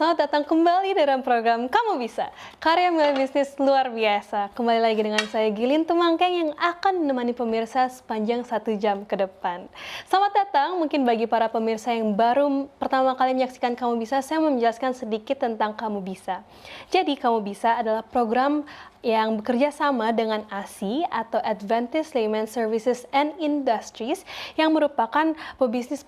Selamat datang kembali dalam program Kamu Bisa, karya milih bisnis luar biasa. Kembali lagi dengan saya Gilin Tumangkeng yang akan menemani pemirsa sepanjang 1 jam ke depan. Selamat datang, mungkin bagi para pemirsa yang baru pertama kali menyaksikan Kamu Bisa, saya mau menjelaskan sedikit tentang Kamu Bisa. Jadi Kamu Bisa adalah program yang bekerja sama dengan ASI atau Adventist Layman Services and Industries yang merupakan pebisnis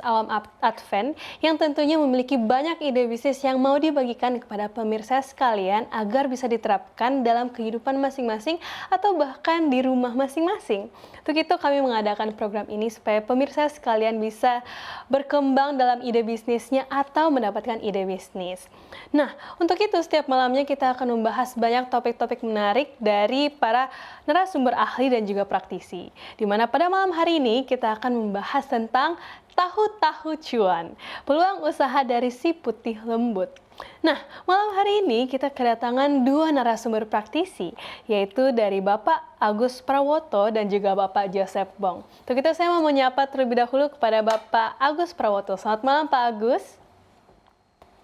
awam Advent yang tentunya memiliki banyak ide bisnis yang mau dibagikan kepada pemirsa sekalian agar bisa diterapkan dalam kehidupan masing-masing atau bahkan di rumah masing-masing. Untuk itu kami mengadakan program ini supaya pemirsa sekalian bisa berkembang dalam ide bisnisnya atau mendapatkan ide bisnis. Nah, untuk itu setiap malamnya kita akan membahas banyak topik-topik menarik dari para narasumber ahli dan juga praktisi. Di mana pada malam hari ini kita akan membahas tentang tahu-tahu cuan, peluang usaha dari si putih lembut. Nah, malam hari ini kita kedatangan 2 narasumber praktisi, yaitu dari Bapak Agus Prawoto dan juga Bapak Joseph Bong. Untuk itu saya mau menyapa terlebih dahulu kepada Bapak Agus Prawoto. Selamat malam Pak Agus.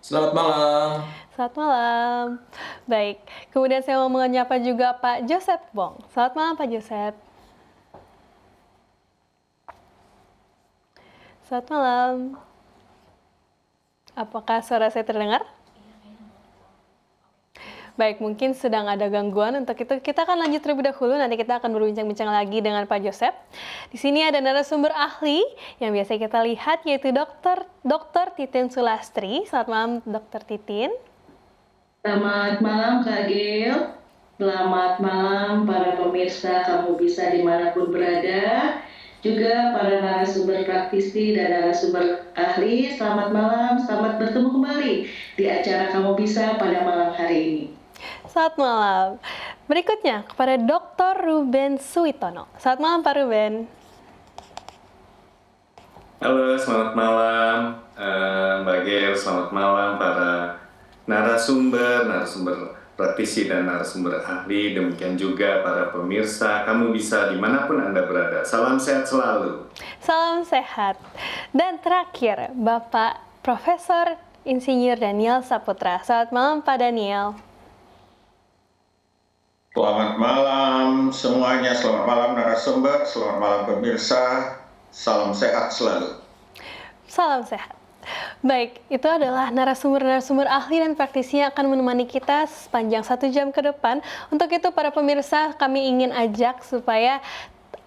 Selamat malam. Selamat malam. Baik, kemudian saya mau menyapa juga Pak Joseph Bong. Selamat malam Pak Joseph. Selamat malam. Apakah suara saya terdengar? Baik, mungkin sedang ada gangguan. Untuk itu kita akan lanjut terlebih dahulu. Nanti kita akan berbincang-bincang lagi dengan Pak Joseph. Di sini ada narasumber ahli yang biasa kita lihat, yaitu Dr. Titin Sulastri. Selamat malam, Dr. Titin. Selamat malam Kak Gil. Selamat malam para pemirsa Kamu Bisa dimanapun berada. Juga para narasumber praktisi dan narasumber ahli. Selamat malam, selamat bertemu kembali di acara Kamu Bisa pada malam hari ini. Selamat malam. Berikutnya kepada Dr. Ruben Suitono. Selamat malam Pak Ruben. Halo, selamat malam Mbak Gel, selamat malam para narasumber praktisi dan narasumber ahli. Demikian juga para pemirsa Kamu Bisa dimanapun Anda berada. Salam sehat selalu. Salam sehat. Dan terakhir, Bapak Profesor Insinyur Daniel Saputra. Selamat malam Pak Daniel. Selamat malam semuanya, selamat malam narasumber, selamat malam pemirsa, salam sehat selalu. Salam sehat. Baik, itu adalah narasumber-narasumber ahli dan praktisi yang akan menemani kita sepanjang 1 jam ke depan. Untuk itu para pemirsa kami ingin ajak supaya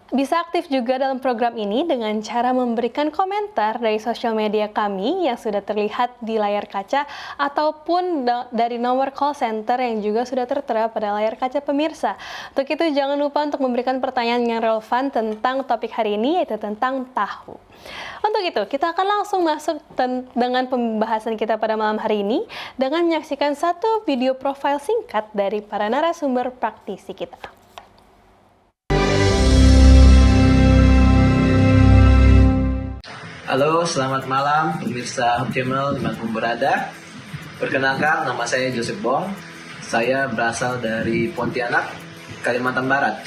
bisa aktif juga dalam program ini dengan cara memberikan komentar dari sosial media kami yang sudah terlihat di layar kaca ataupun dari nomor call center yang juga sudah tertera pada layar kaca pemirsa. Untuk itu jangan lupa untuk memberikan pertanyaan yang relevan tentang topik hari ini, yaitu tentang tahu. Untuk itu kita akan langsung masuk dengan pembahasan kita pada malam hari ini dengan menyaksikan satu video profil singkat dari para narasumber praktisi kita. Halo, selamat malam pemirsa Hub Channel dimanapun berada. Perkenalkan, nama saya Joseph Bong. Saya berasal dari Pontianak, Kalimantan Barat.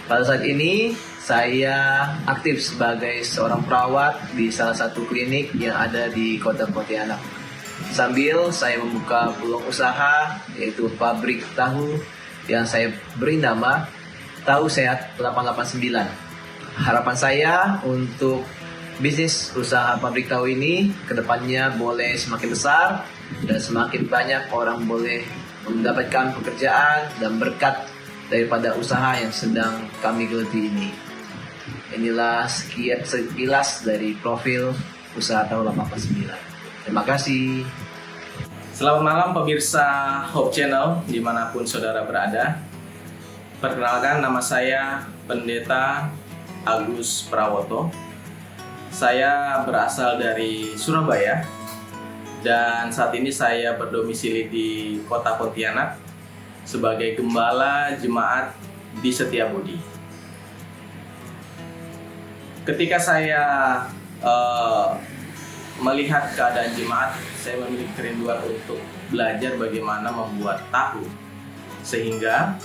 Pada saat ini, saya aktif sebagai seorang perawat di salah satu klinik yang ada di kota Pontianak. Sambil saya membuka peluang usaha, yaitu pabrik tahu yang saya beri nama Tahu Sehat 889. Harapan saya untuk bisnis usaha pabrik tahu ini kedepannya boleh semakin besar dan semakin banyak orang boleh mendapatkan pekerjaan dan berkat daripada usaha yang sedang kami geluti ini. Inilah sekilas dari profil usaha tahu 889. Terima kasih. Selamat malam pemirsa Hope Channel dimanapun saudara berada. Perkenalkan, nama saya Pendeta Agus Prawoto. Saya berasal dari Surabaya dan saat ini saya berdomisili di kota Pontianak sebagai gembala jemaat di Setiabudi. Ketika saya melihat keadaan jemaat, saya memiliki kerinduan untuk belajar bagaimana membuat tahu. Sehingga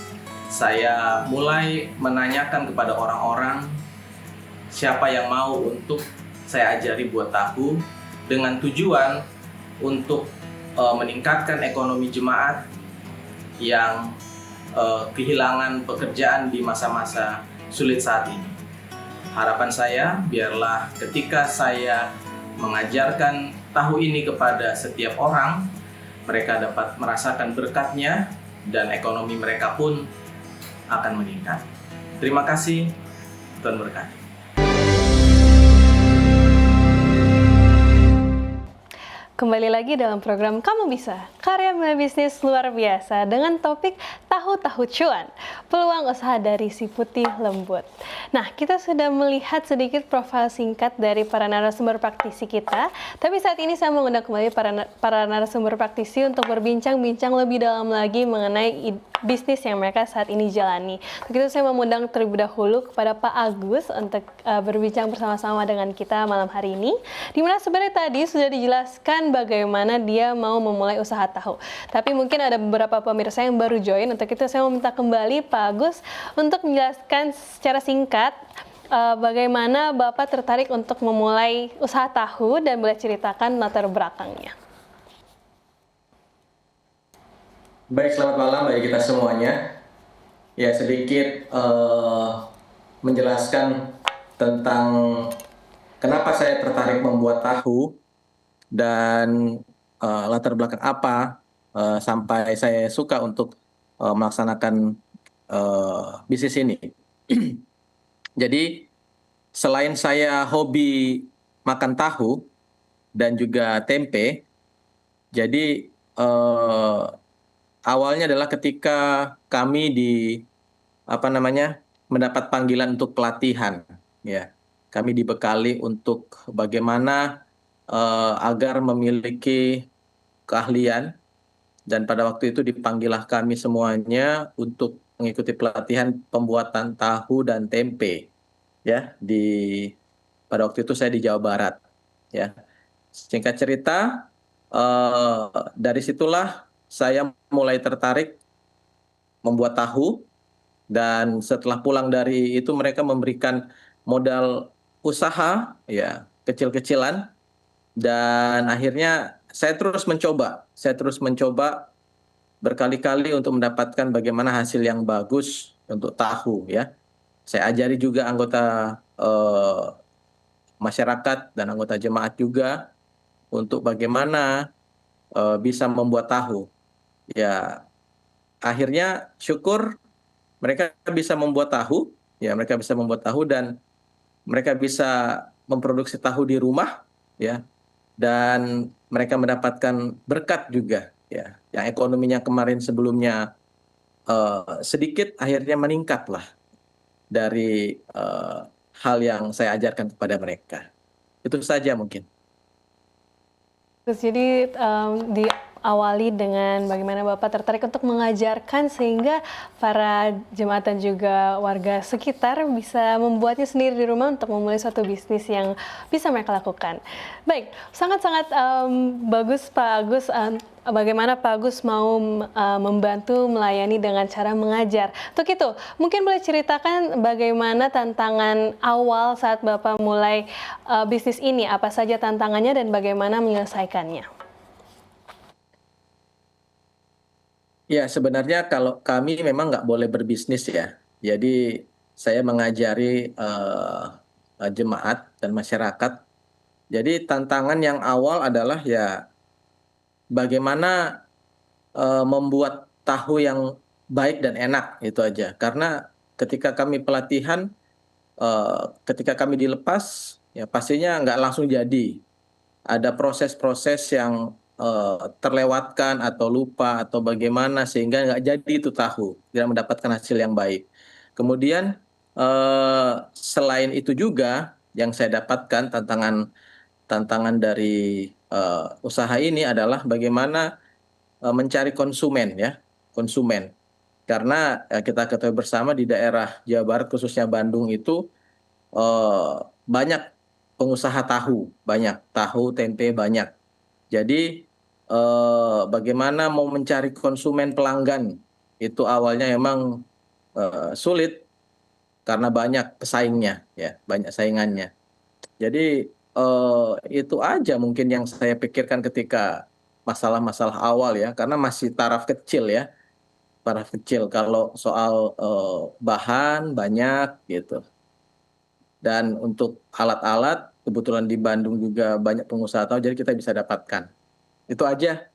saya mulai menanyakan kepada orang-orang siapa yang mau untuk saya ajari buat tahu dengan tujuan untuk meningkatkan ekonomi jemaat yang kehilangan pekerjaan di masa-masa sulit saat ini. Harapan saya, biarlah ketika saya mengajarkan tahu ini kepada setiap orang, mereka dapat merasakan berkatnya dan ekonomi mereka pun akan meningkat. Terima kasih, Tuhan berkati. Kembali lagi dalam program Kamu Bisa, karya mulai bisnis luar biasa dengan topik tahu-tahu cuan, peluang usaha dari si putih lembut. Nah, kita sudah melihat sedikit profil singkat dari para narasumber praktisi kita, tapi saat ini saya mengundang kembali para narasumber praktisi untuk berbincang-bincang lebih dalam lagi mengenai bisnis yang mereka saat ini jalani. Untuk itu saya mengundang terlebih dahulu kepada Pak Agus untuk berbincang bersama-sama dengan kita malam hari ini, di mana sebenarnya tadi sudah dijelaskan bagaimana dia mau memulai usaha tahu. Tapi mungkin ada beberapa pemirsa yang baru join, untuk itu saya meminta kembali Pak Agus untuk menjelaskan secara singkat bagaimana Bapak tertarik untuk memulai usaha tahu dan boleh ceritakan latar belakangnya. Baik, selamat malam bagi kita semuanya. Ya, sedikit menjelaskan tentang kenapa saya tertarik membuat tahu dan latar belakang apa sampai saya suka untuk melaksanakan bisnis ini. Jadi, selain saya hobi makan tahu dan juga tempe, jadi awalnya adalah ketika kami mendapat panggilan untuk pelatihan, ya. Kami dibekali untuk bagaimana agar memiliki keahlian, dan pada waktu itu dipanggillah kami semuanya untuk mengikuti pelatihan pembuatan tahu dan tempe, ya. Pada waktu itu saya di Jawa Barat, ya. Singkat cerita, dari situlah saya mulai tertarik membuat tahu, dan setelah pulang dari itu mereka memberikan modal usaha, ya, kecil-kecilan, dan akhirnya saya terus mencoba berkali-kali untuk mendapatkan bagaimana hasil yang bagus untuk tahu, ya. Saya ajari juga anggota masyarakat dan anggota jemaat juga untuk bagaimana bisa membuat tahu. Ya, akhirnya syukur mereka bisa membuat tahu, ya, mereka bisa membuat tahu dan mereka bisa memproduksi tahu di rumah, ya, dan mereka mendapatkan berkat juga, ya, yang ekonominya kemarin sebelumnya sedikit akhirnya meningkatlah dari hal yang saya ajarkan kepada mereka. Itu saja mungkin. Terus jadi diawali dengan bagaimana Bapak tertarik untuk mengajarkan sehingga para jemaat dan juga warga sekitar bisa membuatnya sendiri di rumah untuk memulai suatu bisnis yang bisa mereka lakukan. Baik, sangat-sangat bagus Pak Agus. Bagaimana Pak Agus mau membantu melayani dengan cara mengajar. Untuk itu, mungkin boleh ceritakan bagaimana tantangan awal saat Bapak mulai bisnis ini, apa saja tantangannya dan bagaimana menyelesaikannya? Ya, sebenarnya kalau kami memang nggak boleh berbisnis, ya. Jadi saya mengajari jemaat dan masyarakat. Jadi tantangan yang awal adalah ya bagaimana membuat tahu yang baik dan enak, itu aja. Karena ketika kami pelatihan, ketika kami dilepas, ya pastinya nggak langsung jadi. Ada proses-proses yang terlewatkan atau lupa atau bagaimana sehingga nggak jadi itu tahu, tidak mendapatkan hasil yang baik. Kemudian selain itu juga yang saya dapatkan tantangan dari usaha ini adalah bagaimana mencari konsumen, ya, konsumen. Karena kita ketahui bersama di daerah Jawa Barat khususnya Bandung itu banyak pengusaha tahu, banyak tahu tempe banyak. Jadi bagaimana mau mencari konsumen pelanggan itu awalnya memang sulit karena banyak pesaingnya, ya, banyak saingannya. Jadi itu aja mungkin yang saya pikirkan ketika masalah-masalah awal ya, karena masih taraf kecil ya, taraf kecil. Kalau soal bahan banyak gitu. Dan untuk alat-alat, kebetulan di Bandung juga banyak pengusaha tahu, jadi kita bisa dapatkan. Itu aja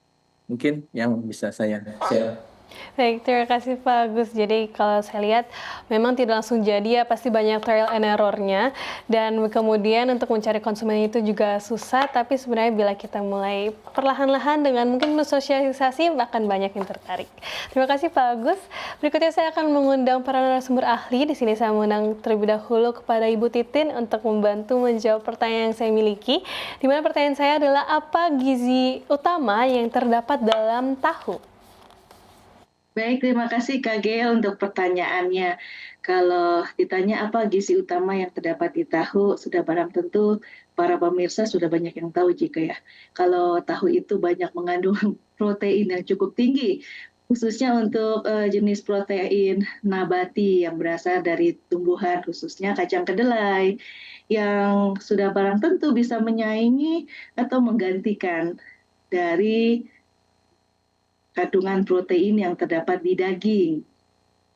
mungkin yang bisa saya share. Baik, terima kasih Pak Agus. Jadi kalau saya lihat memang tidak langsung jadi ya, pasti banyak trial and error-nya. Dan kemudian untuk mencari konsumen itu juga susah, tapi sebenarnya bila kita mulai perlahan-lahan dengan mungkin sosialisasi, akan banyak yang tertarik. Terima kasih Pak Agus. Berikutnya saya akan mengundang para narasumber ahli. Di sini saya mengundang terlebih dahulu kepada Ibu Titin untuk membantu menjawab pertanyaan yang saya miliki. Di mana pertanyaan saya adalah apa gizi utama yang terdapat dalam tahu? Baik, terima kasih Kak Gel untuk pertanyaannya. Kalau ditanya apa gizi utama yang terdapat di tahu, sudah barang tentu para pemirsa sudah banyak yang tahu jika ya. Kalau tahu itu banyak mengandung protein yang cukup tinggi, khususnya untuk jenis protein nabati yang berasal dari tumbuhan, khususnya kacang kedelai, yang sudah barang tentu bisa menyaingi atau menggantikan dari kandungan protein yang terdapat di daging.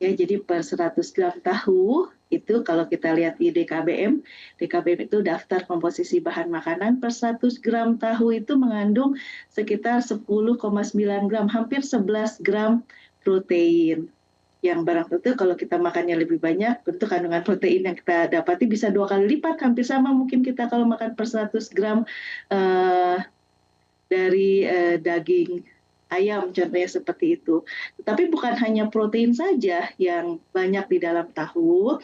Ya, jadi per 100 gram tahu itu kalau kita lihat di DKBM itu daftar komposisi bahan makanan, per 100 gram tahu itu mengandung sekitar 10,9 gram, hampir 11 gram protein. Yang barang tentu kalau kita makannya lebih banyak, tentu kandungan protein yang kita dapati bisa 2 kali lipat, hampir sama mungkin kita kalau makan per 100 gram dari daging ayam, contohnya seperti itu. Tetapi bukan hanya protein saja yang banyak di dalam tahu,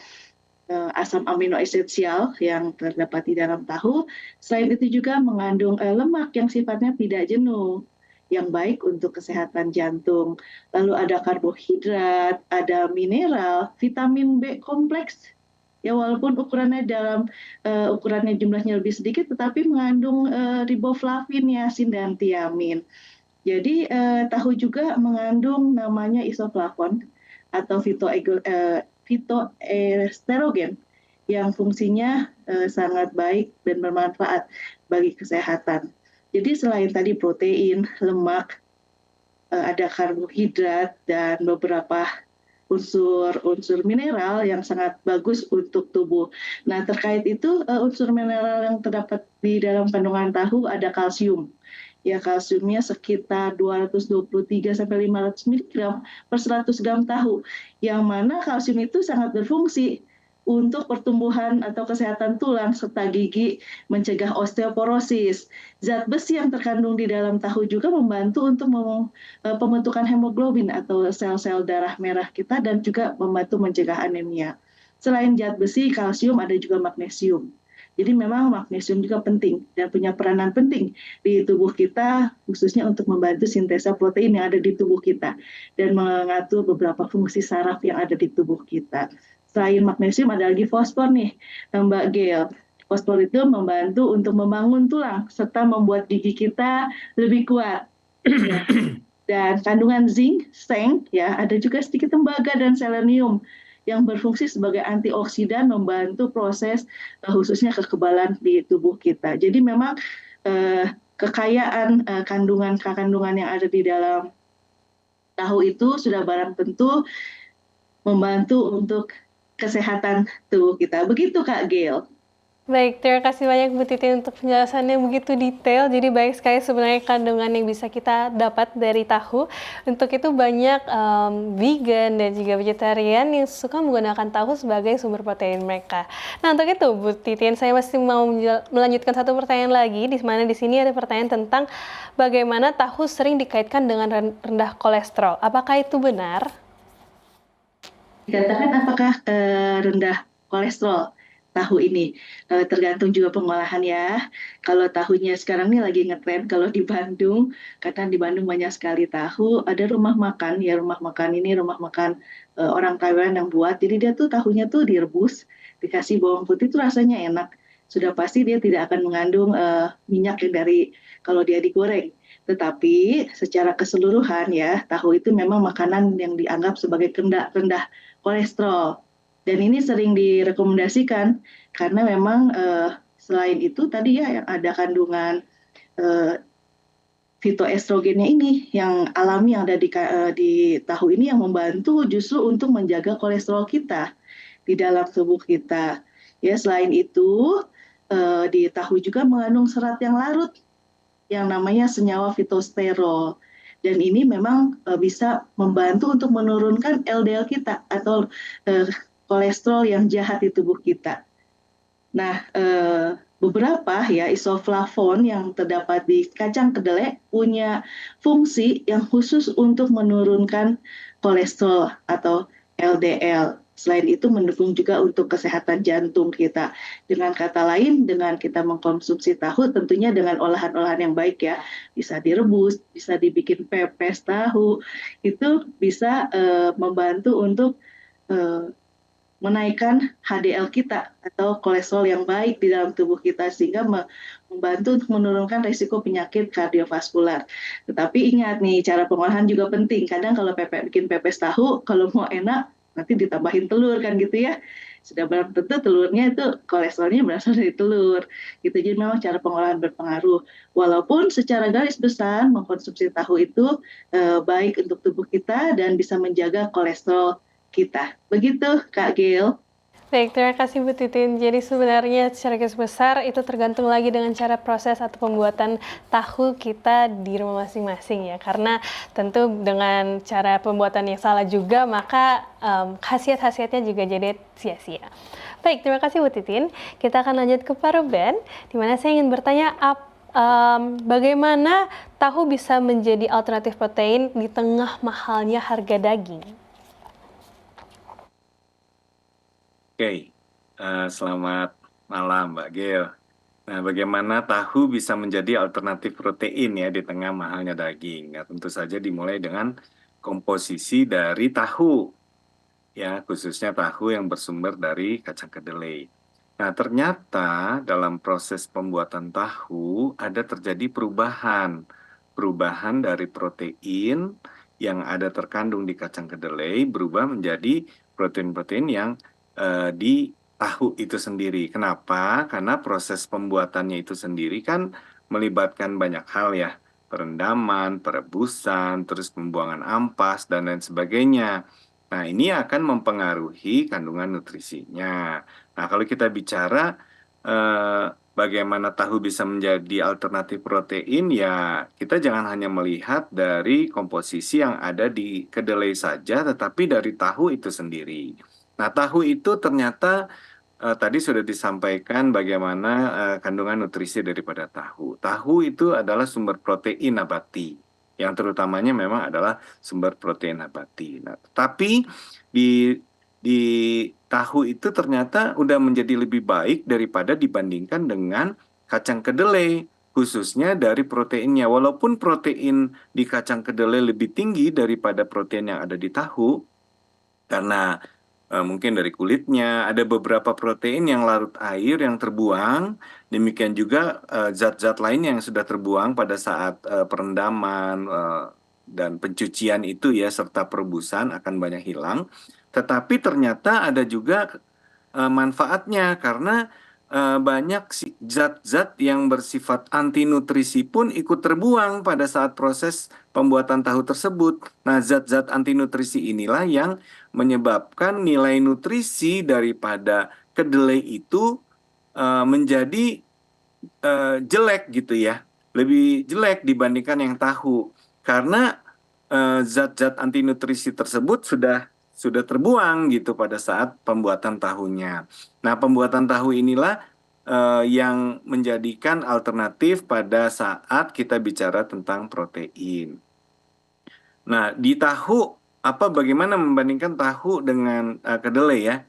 asam amino esensial yang terdapat di dalam tahu. Selain itu juga mengandung lemak yang sifatnya tidak jenuh, yang baik untuk kesehatan jantung. Lalu ada karbohidrat, ada mineral, vitamin B kompleks. Ya, walaupun ukurannya ukurannya jumlahnya lebih sedikit, tetapi mengandung riboflavin, niacin, dan tiamin. Jadi tahu juga mengandung namanya isoflavon atau fitoesterogen yang fungsinya sangat baik dan bermanfaat bagi kesehatan. Jadi selain tadi protein, lemak, ada karbohidrat dan beberapa unsur mineral yang sangat bagus untuk tubuh. Nah, terkait itu unsur mineral yang terdapat di dalam kandungan tahu ada kalsium. Ya, kalsiumnya sekitar 223 sampai 500 mg per 100 gram tahu. Yang mana kalsium itu sangat berfungsi untuk pertumbuhan atau kesehatan tulang serta gigi, mencegah osteoporosis. Zat besi yang terkandung di dalam tahu juga membantu untuk pembentukan hemoglobin atau sel-sel darah merah kita dan juga membantu mencegah anemia. Selain zat besi, kalsium ada juga magnesium. Jadi memang magnesium juga penting dan punya peranan penting di tubuh kita, khususnya untuk membantu sintesa protein yang ada di tubuh kita dan mengatur beberapa fungsi saraf yang ada di tubuh kita. Selain magnesium ada lagi fosfor nih, Mbak Gel. Fosfor itu membantu untuk membangun tulang serta membuat gigi kita lebih kuat. Dan kandungan zinc, seng, ya ada juga sedikit tembaga dan selenium yang berfungsi sebagai antioksidan, membantu proses khususnya kekebalan di tubuh kita. Jadi memang kekayaan kandungan yang ada di dalam tahu itu sudah barang tentu membantu untuk kesehatan tubuh kita. Begitu Kak Gel. Baik, terima kasih banyak Bu Titin untuk penjelasannya begitu detail. Jadi baik sekali sebenarnya kandungan yang bisa kita dapat dari tahu. Untuk itu banyak vegan dan juga vegetarian yang suka menggunakan tahu sebagai sumber protein mereka. Nah, untuk itu Bu Titin, saya masih mau melanjutkan satu pertanyaan lagi, di mana di sini ada pertanyaan tentang bagaimana tahu sering dikaitkan dengan rendah kolesterol. Apakah itu benar? Dikatakan apakah rendah kolesterol tahu ini, tergantung juga pengolahan ya. Kalau tahunya sekarang ini lagi ngetren kalau di Bandung, karena di Bandung banyak sekali tahu, ada rumah makan ya, rumah makan orang Taiwan yang buat, jadi dia tuh tahunya tuh direbus, dikasih bawang putih tuh rasanya enak. Sudah pasti dia tidak akan mengandung minyak yang dari kalau dia digoreng. Tetapi secara keseluruhan ya, tahu itu memang makanan yang dianggap sebagai rendah kolesterol. Dan ini sering direkomendasikan karena memang selain itu tadi ya yang ada kandungan fitoestrogennya ini yang alami yang ada di tahu ini yang membantu justru untuk menjaga kolesterol kita di dalam tubuh kita. Ya, selain itu di tahu juga mengandung serat yang larut yang namanya senyawa fitosterol. Dan ini memang bisa membantu untuk menurunkan LDL kita atau kolesterol yang jahat di tubuh kita. Nah, beberapa ya isoflavon yang terdapat di kacang kedelai punya fungsi yang khusus untuk menurunkan kolesterol atau LDL. Selain itu mendukung juga untuk kesehatan jantung kita. Dengan kata lain, dengan kita mengkonsumsi tahu tentunya dengan olahan-olahan yang baik ya. Bisa direbus, bisa dibikin pepes tahu. Itu bisa membantu untuk menaikkan HDL kita atau kolesterol yang baik di dalam tubuh kita sehingga membantu untuk menurunkan risiko penyakit kardiovaskular. Tetapi ingat nih, cara pengolahan juga penting. Kadang kalau bikin pepes tahu, kalau mau enak nanti ditambahin telur kan gitu ya. Sudah belum tentu telurnya itu kolesterolnya berasal dari telur. Gitu. Jadi memang cara pengolahan berpengaruh. Walaupun secara garis besar mengkonsumsi tahu itu baik untuk tubuh kita dan bisa menjaga kolesterol kita. Begitu, Kak Gil. Baik, terima kasih Bu Titin. Jadi sebenarnya secara garis besar itu tergantung lagi dengan cara proses atau pembuatan tahu kita di rumah masing-masing ya. Karena tentu dengan cara pembuatan yang salah juga maka khasiat-khasiatnya juga jadi sia-sia. Baik, terima kasih Bu Titin. Kita akan lanjut ke Pak Ruben, di mana saya ingin bertanya bagaimana tahu bisa menjadi alternatif protein di tengah mahalnya harga daging? Oke, selamat malam Mbak Gil. Nah, bagaimana tahu bisa menjadi alternatif protein ya di tengah mahalnya daging? Nah, tentu saja dimulai dengan komposisi dari tahu, ya khususnya tahu yang bersumber dari kacang kedelai. Nah, ternyata dalam proses pembuatan tahu ada terjadi perubahan dari protein yang ada terkandung di kacang kedelai berubah menjadi protein-protein yang di tahu itu sendiri. Kenapa? Karena proses pembuatannya itu sendiri kan melibatkan banyak hal ya, perendaman, perebusan, terus pembuangan ampas dan lain sebagainya. Nah, ini akan mempengaruhi kandungan nutrisinya. Nah, kalau kita bicara bagaimana tahu bisa menjadi alternatif protein, ya kita jangan hanya melihat dari komposisi yang ada di kedelai saja, tetapi dari tahu itu sendiri. Nah, tahu itu ternyata tadi sudah disampaikan bagaimana kandungan nutrisi daripada tahu. Tahu itu adalah sumber protein nabati, yang terutamanya memang adalah sumber protein nabati. Nah, tapi di tahu itu ternyata udah menjadi lebih baik daripada dibandingkan dengan kacang kedelai, khususnya dari proteinnya. Walaupun protein di kacang kedelai lebih tinggi daripada protein yang ada di tahu, karena mungkin dari kulitnya, ada beberapa protein yang larut air yang terbuang, demikian juga zat-zat lain yang sudah terbuang pada saat perendaman dan pencucian itu ya, serta perebusan akan banyak hilang. Tetapi ternyata ada juga manfaatnya karena banyak zat-zat yang bersifat anti nutrisi pun ikut terbuang pada saat proses pembuatan tahu tersebut. Nah, zat-zat anti nutrisi inilah yang menyebabkan nilai nutrisi daripada kedelai itu menjadi jelek gitu ya, lebih jelek dibandingkan yang tahu karena zat-zat anti nutrisi tersebut sudah terbuang gitu pada saat pembuatan tahunya. Nah, pembuatan tahu inilah yang menjadikan alternatif pada saat kita bicara tentang protein. Nah, di tahu bagaimana membandingkan tahu dengan kedelai ya?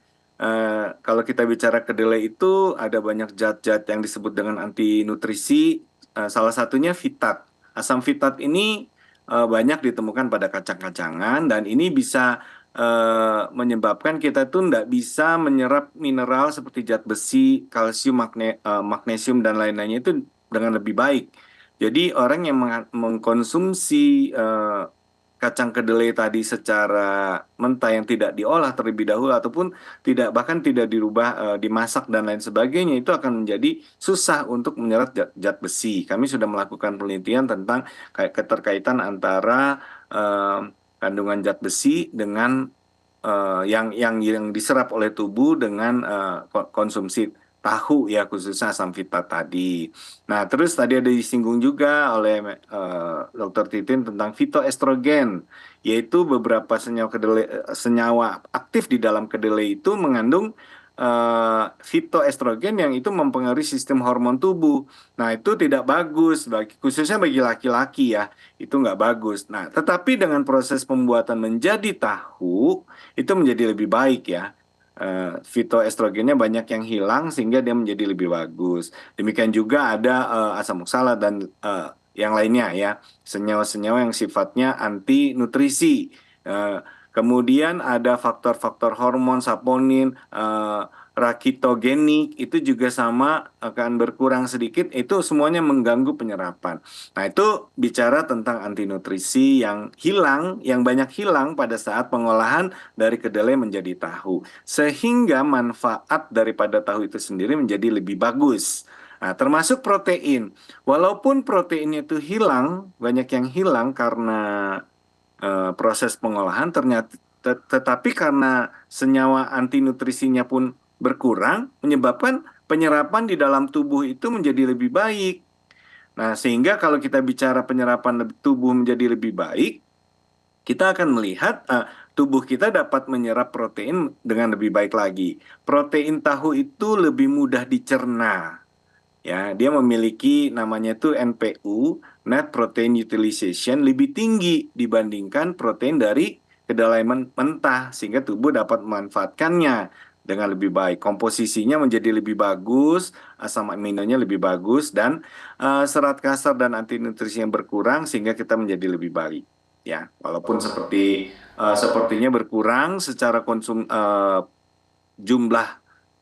Kalau kita bicara kedelai itu ada banyak zat-zat yang disebut dengan anti nutrisi. Salah satunya fitat. Asam fitat ini banyak ditemukan pada kacang-kacangan dan ini bisa menyebabkan kita tuh tidak bisa menyerap mineral seperti zat besi, kalsium, magnesium dan lain-lainnya itu dengan lebih baik. Jadi orang yang mengkonsumsi kacang kedelai tadi secara mentah yang tidak diolah terlebih dahulu ataupun bahkan tidak dirubah, dimasak dan lain sebagainya, itu akan menjadi susah untuk menyerap zat besi. Kami sudah melakukan penelitian tentang keterkaitan antara kandungan zat besi dengan yang diserap oleh tubuh dengan konsumsi tahu ya, khususnya asam vita tadi. Nah, terus tadi ada disinggung juga oleh Dr. Titin tentang fitoestrogen, yaitu beberapa senyawa aktif di dalam kedelai itu mengandung fitoestrogen yang itu mempengaruhi sistem hormon tubuh. Nah, itu tidak bagus khususnya bagi laki-laki ya, itu nggak bagus. Nah, tetapi dengan proses pembuatan menjadi tahu itu menjadi lebih baik ya. Fitoestrogennya banyak yang hilang sehingga dia menjadi lebih bagus. Demikian juga ada asam oksalat dan yang lainnya ya, senyawa-senyawa yang sifatnya anti nutrisi. Kemudian ada faktor-faktor hormon, saponin, rakitogenik, itu juga sama akan berkurang sedikit, itu semuanya mengganggu penyerapan. Nah, itu bicara tentang anti nutrisi yang hilang, yang banyak hilang pada saat pengolahan dari kedelai menjadi tahu. Sehingga manfaat daripada tahu itu sendiri menjadi lebih bagus. Nah, termasuk protein. Walaupun proteinnya itu hilang, banyak yang hilang karena proses pengolahan, ternyata tetapi karena senyawa anti nutrisinya pun berkurang, menyebabkan penyerapan di dalam tubuh itu menjadi lebih baik. Nah, sehingga kalau kita bicara penyerapan tubuh menjadi lebih baik, kita akan melihat tubuh kita dapat menyerap protein dengan lebih baik lagi. Protein tahu itu lebih mudah dicerna. Ya, dia memiliki namanya itu NPU, Net Protein Utilization, lebih tinggi dibandingkan protein dari kedelai mentah, sehingga tubuh dapat memanfaatkannya dengan lebih baik. Komposisinya menjadi lebih bagus, asam aminonya lebih bagus, dan serat kasar dan anti nutrisi yang berkurang sehingga kita menjadi lebih baik. Ya, walaupun sepertinya berkurang secara jumlah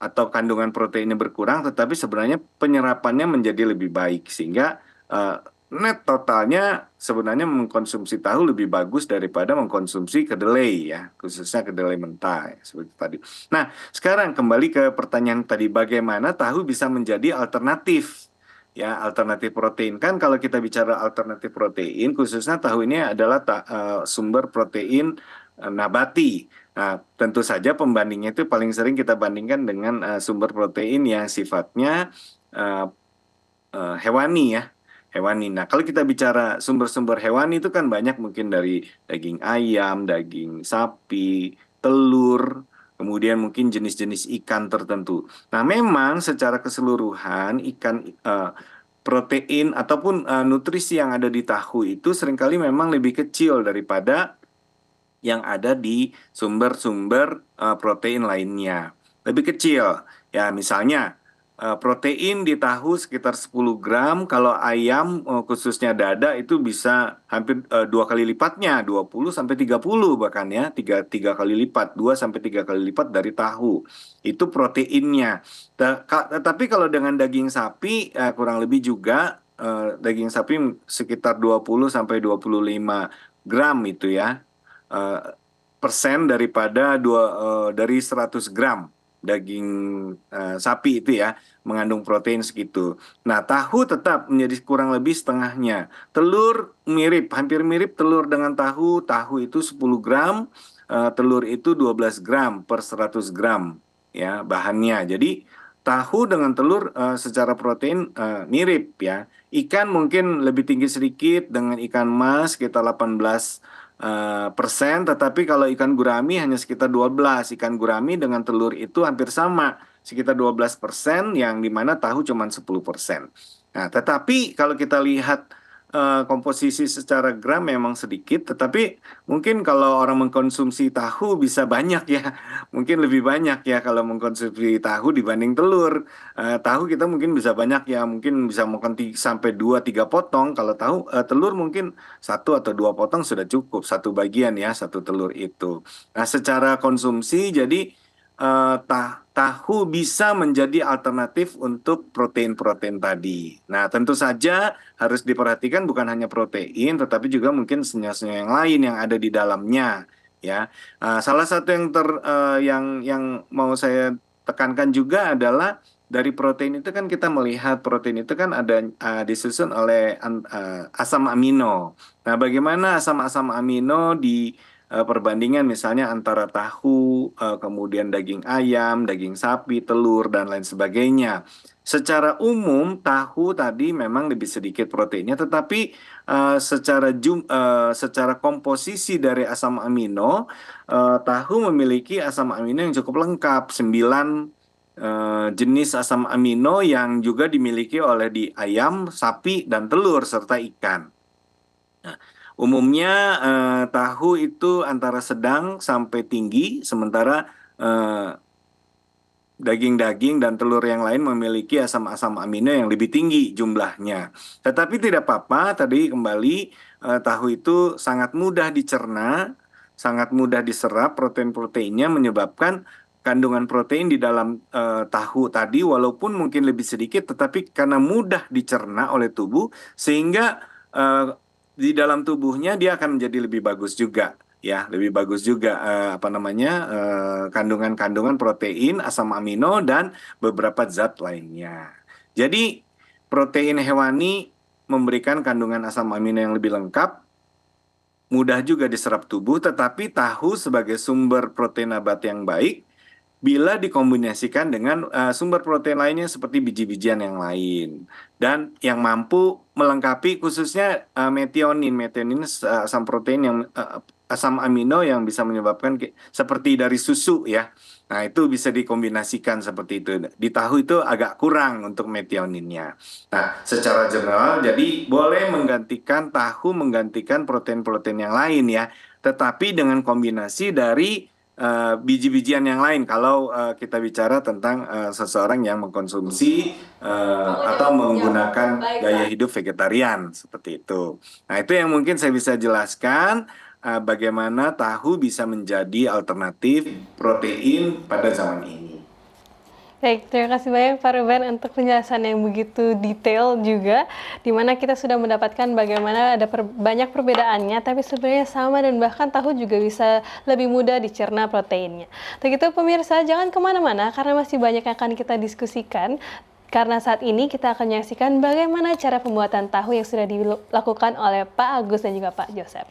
atau kandungan proteinnya berkurang, tetapi sebenarnya penyerapannya menjadi lebih baik sehingga net totalnya sebenarnya mengkonsumsi tahu lebih bagus daripada mengkonsumsi kedelai ya, khususnya kedelai mentah ya, seperti tadi. Nah, sekarang kembali ke pertanyaan tadi, bagaimana tahu bisa menjadi alternatif ya, alternatif protein. Kan kalau kita bicara alternatif protein, khususnya tahu ini adalah sumber protein nabati. Nah, tentu saja pembandingnya itu paling sering kita bandingkan dengan sumber protein yang sifatnya hewani ya, hewani. Nah, kalau kita bicara sumber-sumber hewani itu kan banyak, mungkin dari daging ayam, daging sapi, telur, kemudian mungkin jenis-jenis ikan tertentu. Nah, memang secara keseluruhan ikan protein ataupun nutrisi yang ada di tahu itu seringkali memang lebih kecil daripada yang ada di sumber-sumber protein lainnya. Lebih kecil. Ya, misalnya protein di tahu sekitar 10 gram, kalau ayam khususnya dada itu bisa hampir 2 kali lipatnya, 20 sampai 30 bahkan ya, 3 kali lipat, 2 sampai 3 kali lipat dari tahu. Itu proteinnya. Tetapi kalau dengan daging sapi kurang lebih juga daging sapi sekitar 20 sampai 25 gram itu ya. Persen daripada dari 100 gram daging sapi itu ya mengandung protein segitu. Nah, tahu tetap menjadi kurang lebih setengahnya. Telur mirip, hampir mirip telur dengan tahu. Tahu itu 10 gram, telur itu 12 gram per 100 gram ya bahannya. Jadi tahu dengan telur secara protein mirip ya. Ikan mungkin lebih tinggi sedikit, dengan ikan mas sekitar 18 persen, tetapi kalau ikan gurami hanya sekitar 12. Ikan gurami dengan telur itu hampir sama, sekitar 12%, yang dimana tahu cuma 10%. Nah, tetapi kalau kita lihat komposisi secara gram memang sedikit, tetapi mungkin kalau orang mengkonsumsi tahu bisa banyak ya, mungkin lebih banyak ya kalau mengkonsumsi tahu dibanding telur. Tahu kita mungkin bisa banyak ya, mungkin bisa makan sampai 2-3 potong. Kalau tahu telur mungkin 1 atau 2 potong sudah cukup, satu bagian ya, satu telur itu. Nah, secara konsumsi jadi tahu bisa menjadi alternatif untuk protein-protein tadi. Nah, tentu saja harus diperhatikan bukan hanya protein, tetapi juga mungkin senyawa-senyawa yang lain yang ada di dalamnya, ya. Salah satu yang mau saya tekankan juga adalah dari protein itu kan kita melihat protein itu kan ada disusun oleh asam amino. Nah, bagaimana asam-asam amino di perbandingan misalnya antara tahu, kemudian daging ayam, daging sapi, telur, dan lain sebagainya. Secara umum, tahu tadi memang lebih sedikit proteinnya, tetapi secara komposisi dari asam amino, tahu memiliki asam amino yang cukup lengkap, 9 jenis asam amino yang juga dimiliki oleh di ayam, sapi, dan telur, serta ikan. Nah, umumnya tahu itu antara sedang sampai tinggi, sementara daging-daging dan telur yang lain memiliki asam-asam amino yang lebih tinggi jumlahnya. Tetapi tidak apa-apa, tadi kembali tahu itu sangat mudah dicerna, sangat mudah diserap protein-proteinnya menyebabkan kandungan protein di dalam tahu tadi walaupun mungkin lebih sedikit tetapi karena mudah dicerna oleh tubuh sehingga di dalam tubuhnya dia akan menjadi lebih bagus juga, ya, lebih bagus juga kandungan-kandungan protein, asam amino dan beberapa zat lainnya. Jadi protein hewani memberikan kandungan asam amino yang lebih lengkap, mudah juga diserap tubuh, tetapi tahu sebagai sumber protein nabati yang baik bila dikombinasikan dengan sumber protein lainnya seperti biji-bijian yang lain dan yang mampu melengkapi khususnya metionin asam protein yang asam amino yang bisa menyebabkan seperti dari susu, ya. Nah, itu bisa dikombinasikan seperti itu. Di tahu itu agak kurang untuk metioninnya. Nah, secara general jadi boleh menggantikan protein-protein yang lain, ya. Tetapi dengan kombinasi dari biji-bijian yang lain kalau kita bicara tentang seseorang yang mengkonsumsi atau menggunakan gaya hidup vegetarian seperti itu. Nah, itu yang mungkin saya bisa jelaskan bagaimana tahu bisa menjadi alternatif protein pada zaman ini. Baik, terima kasih banyak Pak Ruben untuk penjelasan yang begitu detail juga, di mana kita sudah mendapatkan bagaimana ada banyak perbedaannya, tapi sebenarnya sama dan bahkan tahu juga bisa lebih mudah dicerna proteinnya. Untuk itu pemirsa, jangan kemana-mana karena masih banyak yang akan kita diskusikan, karena saat ini kita akan menyaksikan bagaimana cara pembuatan tahu yang sudah dilakukan oleh Pak Agus dan juga Pak Joseph.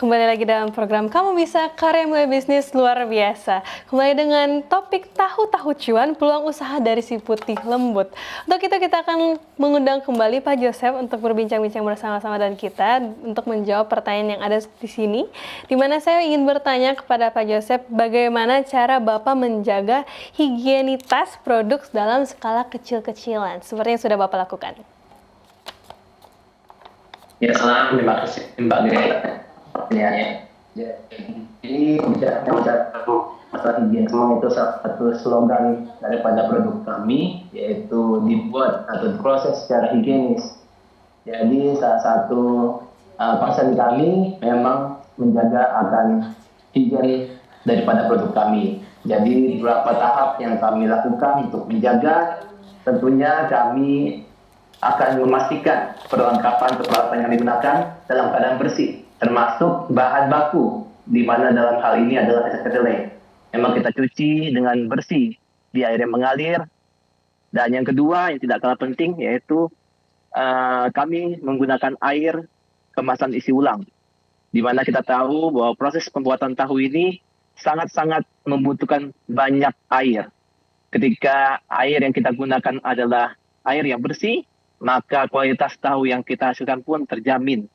Kembali lagi dalam program Kamu Bisa, karya mulai bisnis luar biasa. Kembali dengan topik tahu-tahu cuan, peluang usaha dari si putih lembut. Untuk itu kita akan mengundang kembali Pak Joseph untuk berbincang-bincang bersama-sama dengan kita untuk menjawab pertanyaan yang ada di sini. Di mana saya ingin bertanya kepada Pak Joseph, bagaimana cara Bapak menjaga higienitas produk dalam skala kecil-kecilan, seperti yang sudah Bapak lakukan. Ya, salam, terima kasih Mbak Gaya pertanyaannya. Jadi bicara masalah higienis memang itu salah satu slogan daripada produk kami, yaitu dibuat atau diproses secara higienis. Jadi salah satu concern kami memang menjaga akan higien daripada produk kami. Jadi beberapa tahap yang kami lakukan untuk menjaga, tentunya kami akan memastikan perlengkapan atau peralatan yang digunakan dalam keadaan bersih, termasuk bahan baku, di mana dalam hal ini adalah kedelai. Memang kita cuci dengan bersih di air yang mengalir. Dan yang kedua yang tidak kalah penting yaitu kami menggunakan air kemasan isi ulang, di mana kita tahu bahwa proses pembuatan tahu ini sangat-sangat membutuhkan banyak air. Ketika air yang kita gunakan adalah air yang bersih, maka kualitas tahu yang kita hasilkan pun terjamin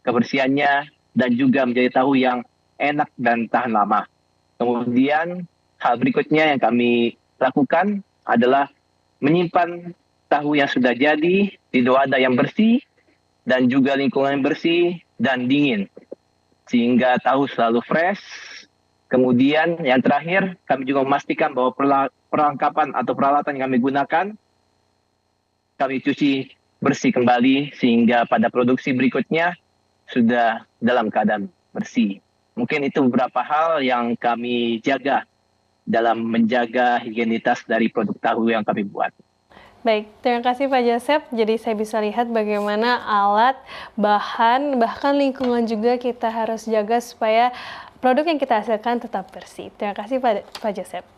kebersihannya dan juga menjadi tahu yang enak dan tahan lama. Kemudian hal berikutnya yang kami lakukan adalah menyimpan tahu yang sudah jadi di wadah yang bersih dan juga lingkungan yang bersih dan dingin, sehingga tahu selalu fresh. Kemudian yang terakhir, kami juga memastikan bahwa perlengkapan atau peralatan yang kami gunakan kami cuci bersih kembali sehingga pada produksi berikutnya sudah dalam keadaan bersih. Mungkin itu beberapa hal yang kami jaga dalam menjaga higienitas dari produk tahu yang kami buat. Baik, terima kasih Pak Joseph. Jadi saya bisa lihat bagaimana alat, bahan, bahkan lingkungan juga kita harus jaga supaya produk yang kita hasilkan tetap bersih. Terima kasih Pak Joseph.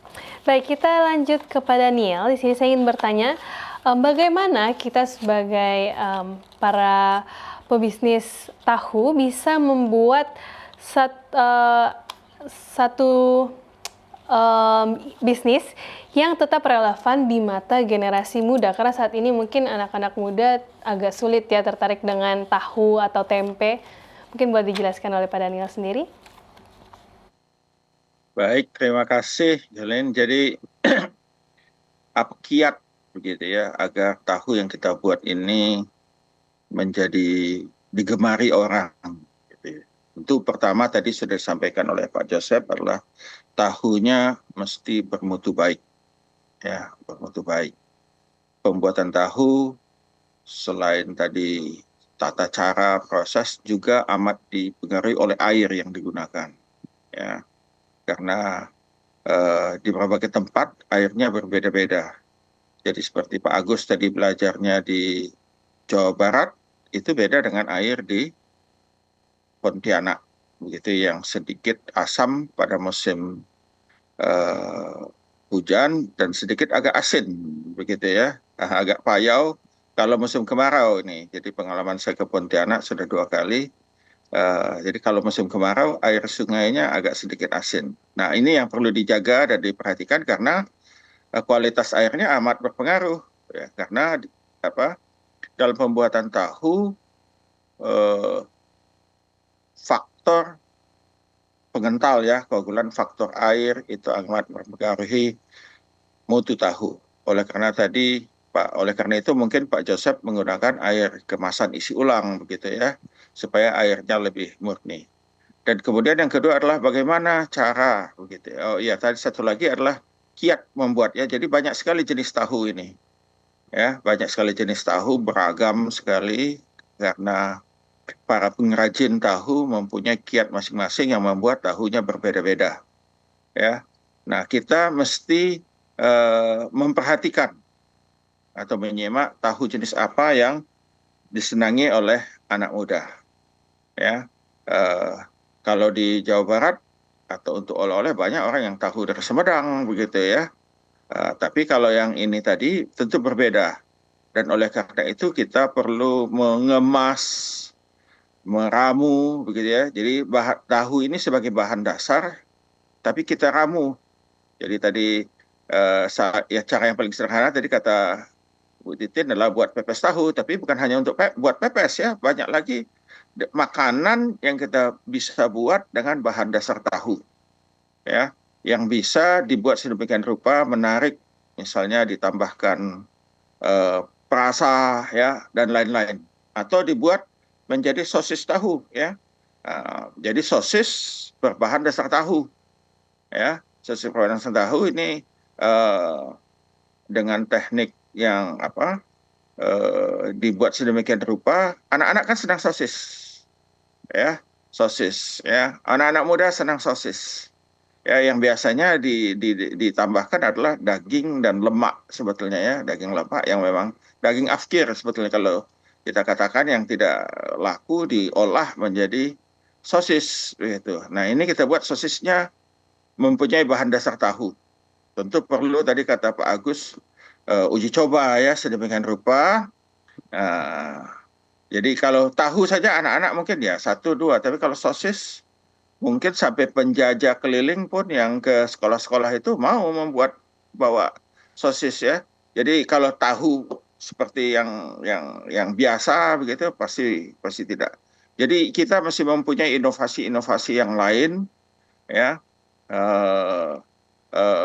Baik, kita lanjut kepada Niel. Di sini saya ingin bertanya, bagaimana kita sebagai para pebisnis tahu bisa membuat satu bisnis yang tetap relevan di mata generasi muda, karena saat ini mungkin anak-anak muda agak sulit ya tertarik dengan tahu atau tempe. Mungkin boleh dijelaskan oleh Pak Daniel sendiri. Baik, terima kasih Jalen. Jadi apa kiat begitu ya agar tahu yang kita buat ini menjadi digemari orang. Gitu. Tentu pertama tadi sudah disampaikan oleh Pak Joseph adalah tahunya mesti bermutu baik, ya bermutu baik. Pembuatan tahu selain tadi tata cara proses juga amat dipengaruhi oleh air yang digunakan, ya karena di berbagai tempat airnya berbeda-beda. Jadi seperti Pak Agus tadi belajarnya di Jawa Barat, itu beda dengan air di Pontianak, begitu yang sedikit asam pada musim hujan dan sedikit agak asin, begitu ya, agak payau kalau musim kemarau ini. Jadi pengalaman saya ke Pontianak sudah 2 kali. Jadi kalau musim kemarau air sungainya agak sedikit asin. Nah ini yang perlu dijaga dan diperhatikan karena kualitas airnya amat berpengaruh, ya, karena dalam pembuatan tahu faktor pengental ya koagulan faktor air itu amat mempengaruhi mutu tahu. Oleh karena itu mungkin Pak Joseph menggunakan air kemasan isi ulang begitu ya, supaya airnya lebih murni. Dan kemudian yang kedua adalah bagaimana cara begitu. Oh iya, tadi satu lagi adalah kiat membuatnya. Jadi banyak sekali jenis tahu ini. Ya, banyak sekali jenis tahu, beragam sekali karena para pengrajin tahu mempunyai kiat masing-masing yang membuat tahunya berbeda-beda. Ya. Nah, kita mesti memperhatikan atau menyimak tahu jenis apa yang disenangi oleh anak muda. Ya, kalau di Jawa Barat atau untuk oleh-oleh banyak orang yang tahu dari Sumedang begitu ya. Tapi kalau yang ini tadi tentu berbeda. Dan oleh karena itu kita perlu mengemas, meramu begitu ya. Jadi tahu ini sebagai bahan dasar, tapi kita ramu. Jadi tadi ya cara yang paling sederhana tadi kata Bu Titin adalah buat pepes tahu, tapi bukan hanya untuk buat pepes ya, banyak lagi makanan yang kita bisa buat dengan bahan dasar tahu, ya, yang bisa dibuat sedemikian rupa menarik, misalnya ditambahkan perasa ya dan lain-lain, atau dibuat menjadi sosis tahu ya, Jadi sosis berbahan dasar tahu, ya. Sosis berbahan dasar tahu ini dengan teknik yang dibuat sedemikian rupa. Anak-anak kan senang sosis, ya, sosis, ya. Anak-anak muda senang sosis. Ya, yang biasanya ditambahkan adalah daging dan lemak sebetulnya, ya, daging lemak yang memang daging afkir sebetulnya kalau kita katakan, yang tidak laku diolah menjadi sosis gitu. Nah, ini kita buat sosisnya mempunyai bahan dasar tahu. Tentu perlu, tadi kata Pak Agus, uji coba ya sedemikian rupa. Jadi kalau tahu saja anak-anak mungkin ya 1, 2, tapi kalau sosis mungkin sampai penjajah keliling pun yang ke sekolah-sekolah itu mau bawa sosis, ya. Jadi kalau tahu seperti yang biasa begitu pasti tidak. Jadi kita masih mempunyai inovasi-inovasi yang lain, ya.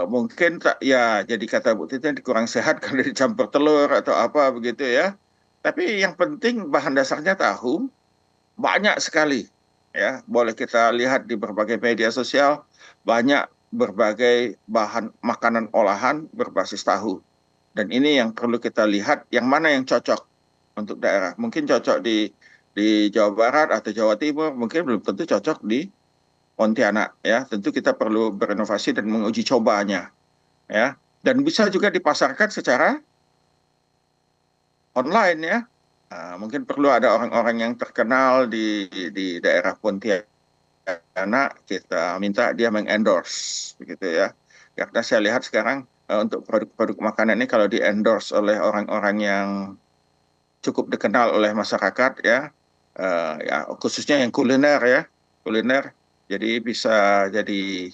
Mungkin ya jadi kata Bu Titi kurang sehat kalau dicampur telur atau apa begitu, ya. Tapi yang penting bahan dasarnya tahu, banyak sekali. Ya, boleh kita lihat di berbagai media sosial, banyak berbagai bahan makanan olahan berbasis tahu. Dan ini yang perlu kita lihat, yang mana yang cocok untuk daerah. Mungkin cocok di Jawa Barat atau Jawa Timur, mungkin belum tentu cocok di Pontianak, ya. Tentu kita perlu berinovasi dan menguji cobanya, ya. Dan bisa juga dipasarkan secara online, ya. Mungkin perlu ada orang-orang yang terkenal di daerah Pontianak, kita minta dia mengendorse, begitu, ya. Karena saya lihat sekarang untuk produk-produk makanan ini kalau di-endorse oleh orang-orang yang cukup dikenal oleh masyarakat, ya, ya khususnya yang kuliner, ya, kuliner, jadi bisa jadi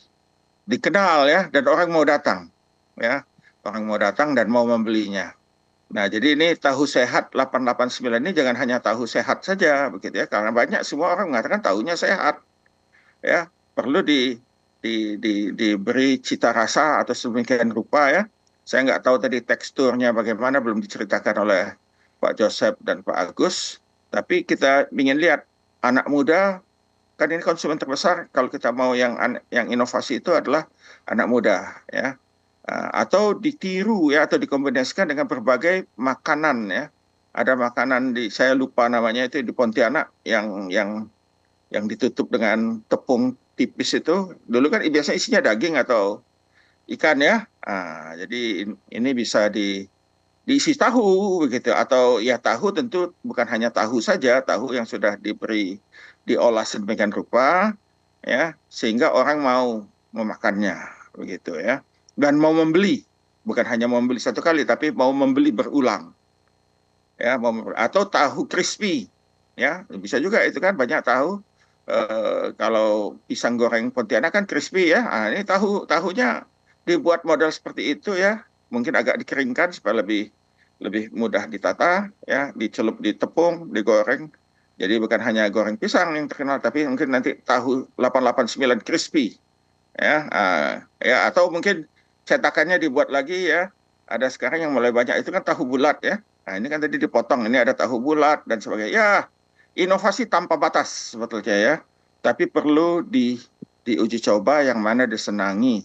dikenal, ya, dan orang mau datang, ya, orang mau datang dan mau membelinya. Nah, jadi ini tahu sehat 889 ini jangan hanya tahu sehat saja, begitu, ya, karena banyak semua orang mengatakan tahunya sehat, ya, perlu diberi cita rasa atau sedemikian rupa, ya. Saya nggak tahu tadi teksturnya bagaimana, belum diceritakan oleh Pak Joseph dan Pak Agus, tapi kita ingin lihat anak muda, kan ini konsumen terbesar kalau kita mau yang inovasi itu adalah anak muda, ya. Atau ditiru, ya, atau dikombinasikan dengan berbagai makanan, ya. Ada makanan saya lupa namanya, itu di Pontianak yang ditutup dengan tepung tipis itu. Dulu kan biasanya isinya daging atau ikan, ya. Jadi ini bisa diisi tahu begitu, atau ya tahu tentu bukan hanya tahu saja, tahu yang sudah diolah sedemikian rupa, ya, sehingga orang mau memakannya begitu, ya. Dan mau membeli, bukan hanya mau membeli satu kali, tapi mau membeli berulang, ya. Atau tahu crispy, ya, bisa juga itu kan banyak tahu. Kalau pisang goreng Pontianak kan crispy, ya. Ini tahunya dibuat model seperti itu, ya. Mungkin agak dikeringkan supaya lebih mudah ditata, ya, dicelup di tepung, digoreng. Jadi bukan hanya goreng pisang yang terkenal, tapi mungkin nanti tahu 889 crispy, ya. Ya, atau mungkin cetakannya dibuat lagi, ya. Ada sekarang yang mulai banyak itu kan tahu bulat, ya. Nah, ini kan tadi dipotong, ini ada tahu bulat dan sebagainya. Ya, inovasi tanpa batas sebetulnya, ya. Tapi perlu diuji coba yang mana disenangi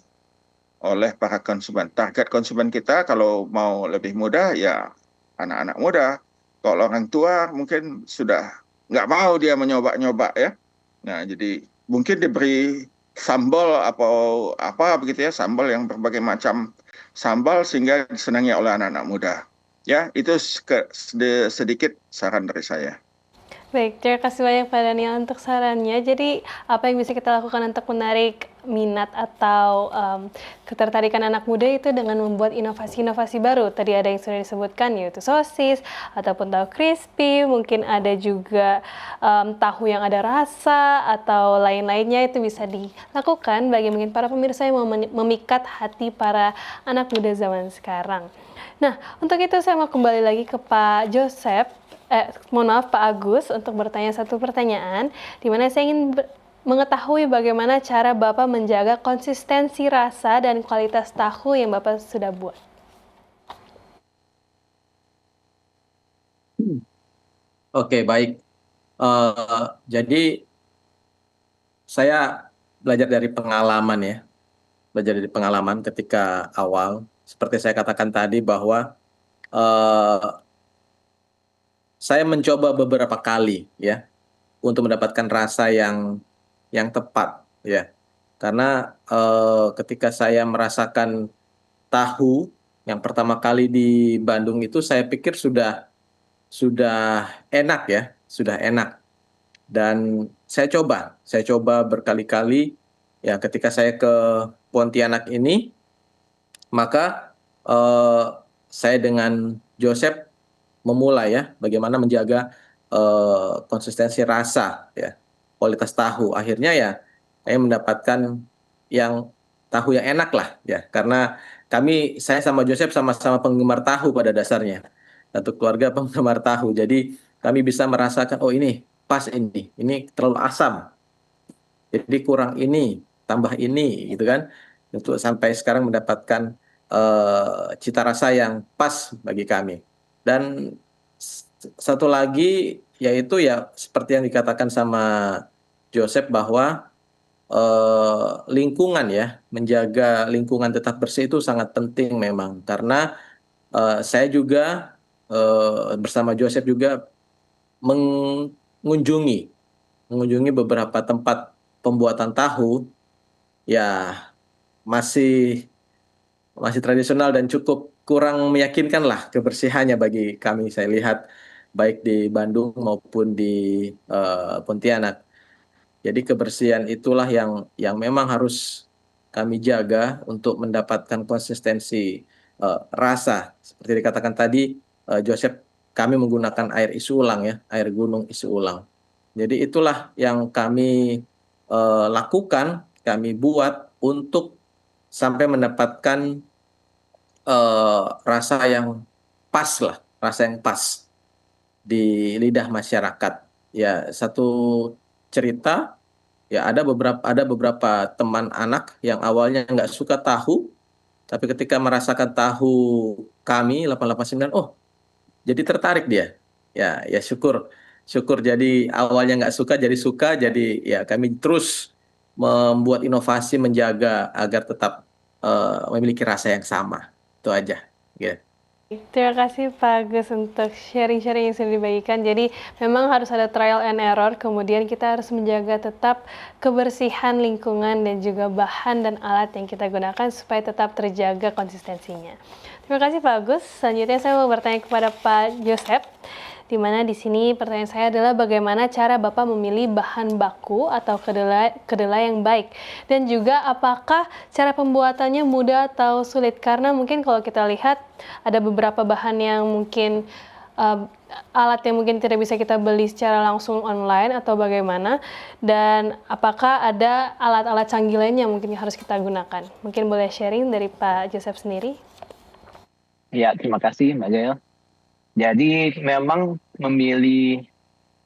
oleh para konsumen. Target konsumen kita kalau mau lebih mudah, ya anak-anak muda. Kalau orang tua mungkin sudah nggak mau dia menyoba-nyoba, ya. Nah, jadi mungkin diberi sambal atau apa begitu, ya, sambal yang berbagai macam sambal sehingga disenangi oleh anak-anak muda. Ya, itu sedikit saran dari saya. Baik, terima kasih banyak Pak Daniel untuk sarannya. Jadi, apa yang bisa kita lakukan untuk menarik minat atau ketertarikan anak muda itu dengan membuat inovasi-inovasi baru. Tadi ada yang sudah disebutkan, yaitu sosis, ataupun tahu crispy, mungkin ada juga tahu yang ada rasa, atau lain-lainnya itu bisa dilakukan bagi mungkin para pemirsa yang mau memikat hati para anak muda zaman sekarang. Nah, untuk itu saya mau kembali lagi ke Pak Joseph. Mohon maaf Pak Agus untuk bertanya satu pertanyaan, di mana saya ingin mengetahui bagaimana cara Bapak menjaga konsistensi rasa dan kualitas tahu yang Bapak sudah buat. Oke, baik. Jadi saya belajar dari pengalaman ya, belajar dari pengalaman ketika awal. Seperti saya katakan tadi bahwa eh, saya mencoba beberapa kali ya untuk mendapatkan rasa yang tepat ya. Karena ketika saya merasakan tahu yang pertama kali di Bandung itu saya pikir sudah enak ya, sudah enak. Dan saya coba berkali-kali ya ketika saya ke Pontianak ini, maka eh, saya dengan Joseph memulai ya bagaimana menjaga konsistensi rasa ya, kualitas tahu. Akhirnya ya saya mendapatkan yang tahu yang enak lah ya, karena saya sama Joseph sama-sama penggemar tahu pada dasarnya, satu keluarga penggemar tahu. Jadi kami bisa merasakan, oh ini pas, ini terlalu asam, jadi kurang ini, tambah ini, gitu kan, untuk sampai sekarang mendapatkan cita rasa yang pas bagi kami. Dan satu lagi yaitu ya seperti yang dikatakan sama Joseph bahwa lingkungan ya, menjaga lingkungan tetap bersih itu sangat penting memang, karena saya juga bersama Joseph juga mengunjungi mengunjungi beberapa tempat pembuatan tahu ya, masih masih tradisional dan cukup kurang meyakinkan lah kebersihannya bagi kami. Saya lihat baik di Bandung maupun di Pontianak. Jadi kebersihan itulah yang memang harus kami jaga untuk mendapatkan konsistensi rasa. Seperti dikatakan tadi, Joseph, kami menggunakan air isi ulang ya, air gunung isi ulang. Jadi itulah yang kami lakukan, kami buat untuk sampai mendapatkan rasa yang pas lah, rasa yang pas di lidah masyarakat. Ya, satu cerita, ya ada beberapa teman anak yang awalnya nggak suka tahu, tapi ketika merasakan tahu kami 889, oh jadi tertarik dia. Ya syukur, syukur. Jadi awalnya nggak suka jadi suka. Jadi ya kami terus membuat inovasi menjaga agar tetap memiliki rasa yang sama. Itu aja. Ya. Terima kasih Pak Agus untuk sharing-sharing yang sudah dibagikan. Jadi memang harus ada trial and error, kemudian kita harus menjaga tetap kebersihan lingkungan dan juga bahan dan alat yang kita gunakan supaya tetap terjaga konsistensinya. Terima kasih Pak Agus. Selanjutnya saya mau bertanya kepada Pak Joseph, di mana di sini pertanyaan saya adalah bagaimana cara Bapak memilih bahan baku atau kedelai yang baik, dan juga apakah cara pembuatannya mudah atau sulit, karena mungkin kalau kita lihat ada beberapa bahan yang mungkin alat yang mungkin tidak bisa kita beli secara langsung online atau bagaimana, dan apakah ada alat-alat canggih lain yang mungkin harus kita gunakan. Mungkin boleh sharing dari Pak Joseph sendiri. Ya, terima kasih Mbak Gael. Jadi memang memilih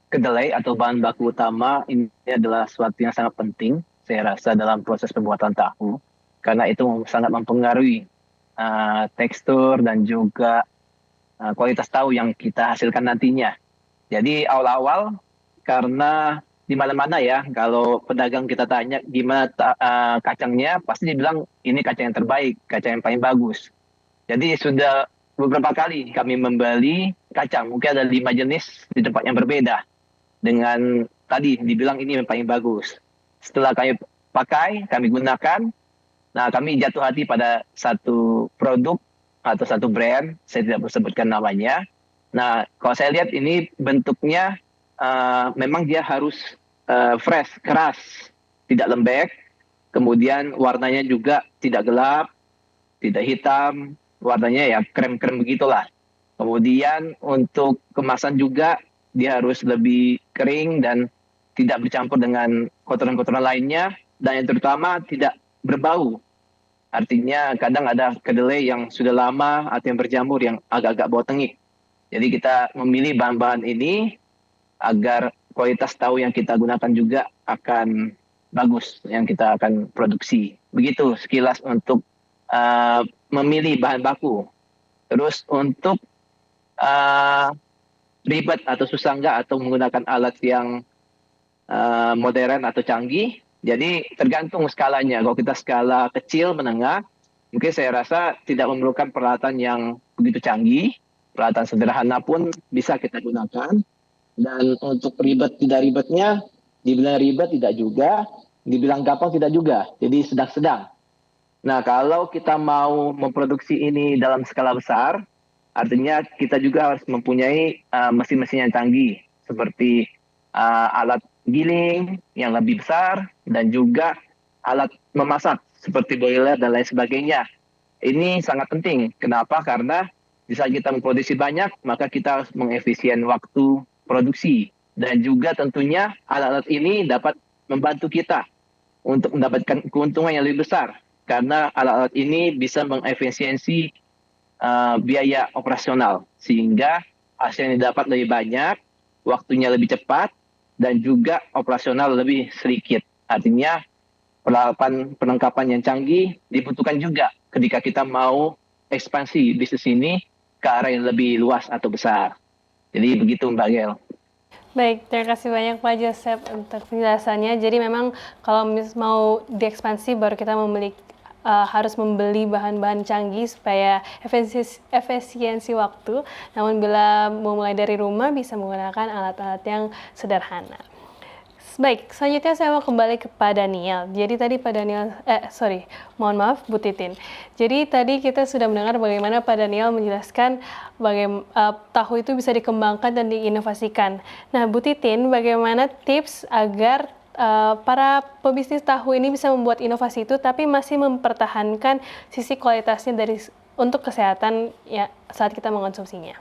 kedelai atau bahan baku utama ini adalah suatu yang sangat penting, saya rasa, dalam proses pembuatan tahu, karena itu sangat mempengaruhi tekstur dan juga kualitas tahu yang kita hasilkan nantinya. Jadi awal-awal, karena di mana-mana ya, kalau pedagang kita tanya gimana kacangnya, pasti dibilang ini kacang yang terbaik, kacang yang paling bagus. Jadi sudah beberapa kali kami membeli kacang, mungkin ada 5 jenis di tempat yang berbeda, dengan tadi dibilang ini yang paling bagus. Setelah kami pakai, kami gunakan, nah kami jatuh hati pada satu produk atau satu brand, saya tidak mau sebutkan namanya. Nah, kalau saya lihat ini bentuknya memang dia harus fresh, keras, tidak lembek, kemudian warnanya juga tidak gelap, tidak hitam, warnanya ya krem-krem begitulah. Kemudian untuk kemasan juga dia harus lebih kering dan tidak bercampur dengan kotoran-kotoran lainnya, dan yang terutama tidak berbau. Artinya kadang ada kedelai yang sudah lama atau yang berjamur yang agak-agak bau tengik. Jadi kita memilih bahan-bahan ini agar kualitas tahu yang kita gunakan juga akan bagus yang kita akan produksi. Begitu sekilas untuk memilih bahan baku. Terus untuk ribet atau susah enggak atau menggunakan alat yang modern atau canggih, Jadi tergantung skalanya. Kalau kita skala kecil, menengah, mungkin saya rasa tidak memerlukan peralatan yang begitu canggih. Peralatan sederhana pun bisa kita gunakan. Dan untuk ribet tidak ribetnya, dibilang ribet tidak juga, dibilang gampang tidak juga. Jadi sedang-sedang. Nah, kalau kita mau memproduksi ini dalam skala besar, artinya kita juga harus mempunyai mesin-mesin yang canggih, seperti alat giling yang lebih besar, dan juga alat memasak, seperti boiler dan lain sebagainya. Ini sangat penting. Kenapa? Karena di saat kita memproduksi banyak, maka kita harus mengefisien waktu produksi. Dan juga tentunya alat-alat ini dapat membantu kita untuk mendapatkan keuntungan yang lebih besar. Karena alat-alat ini bisa mengefisiensi biaya operasional. Sehingga hasil yang didapat lebih banyak, waktunya lebih cepat, dan juga operasional lebih sedikit. Artinya peralatan perlengkapan yang canggih dibutuhkan juga ketika kita mau ekspansi bisnis ini ke arah yang lebih luas atau besar. Jadi begitu Mbak Gel. Baik, terima kasih banyak Pak Joseph untuk penjelasannya. Jadi memang kalau mau diekspansi baru kita harus membeli bahan-bahan canggih supaya efisiensi waktu. Namun bila memulai dari rumah bisa menggunakan alat-alat yang sederhana. Baik, selanjutnya saya mau kembali ke Pak Daniel. Jadi tadi Pak Daniel, mohon maaf Bu Titin. Jadi tadi kita sudah mendengar bagaimana Pak Daniel menjelaskan bagaimana tahu itu bisa dikembangkan dan diinovasikan. Nah Bu Titin, bagaimana tips agar para pebisnis tahu ini bisa membuat inovasi itu tapi masih mempertahankan sisi kualitasnya untuk kesehatan ya saat kita mengonsumsinya?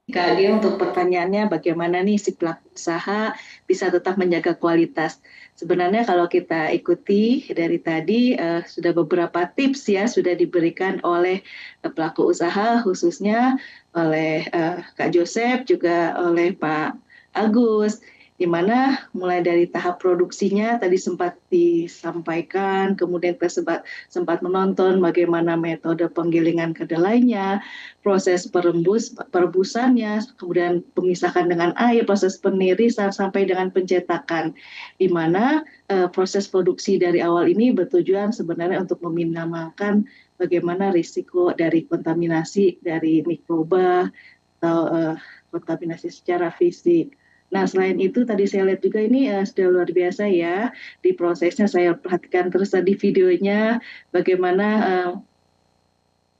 Kak Gil, untuk pertanyaannya bagaimana nih si pelaku usaha bisa tetap menjaga kualitas. Sebenarnya kalau kita ikuti dari tadi sudah beberapa tips ya sudah diberikan oleh pelaku usaha khususnya oleh Kak Joseph juga oleh Pak Agus. Di mana mulai dari tahap produksinya tadi sempat disampaikan, kemudian kita sempat menonton bagaimana metode penggilingan kedelainya, proses perebusannya, kemudian pemisahkan dengan air, proses penirisan sampai dengan pencetakan, di mana proses produksi dari awal ini bertujuan sebenarnya untuk meminimalkan bagaimana risiko dari kontaminasi dari mikroba atau kontaminasi secara fisik. Nah, selain itu tadi saya lihat juga ini sudah luar biasa ya di prosesnya. Saya perhatikan terus tadi videonya bagaimana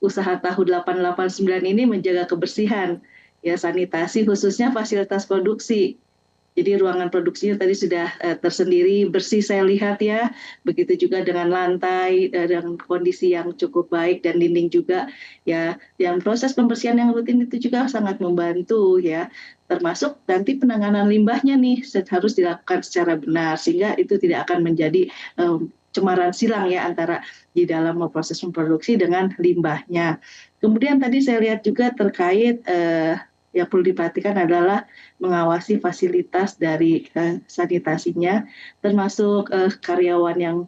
usaha tahu 889 ini menjaga kebersihan, ya sanitasi khususnya fasilitas produksi. Jadi ruangan produksinya tadi sudah tersendiri bersih saya lihat ya. Begitu juga dengan lantai dengan kondisi yang cukup baik dan dinding juga ya. Yang proses pembersihan yang rutin itu juga sangat membantu ya. Termasuk nanti penanganan limbahnya nih harus dilakukan secara benar sehingga itu tidak akan menjadi cemaran silang ya antara di dalam proses memproduksi dengan limbahnya. Kemudian tadi saya lihat juga terkait yang perlu diperhatikan adalah mengawasi fasilitas dari sanitasinya, termasuk karyawan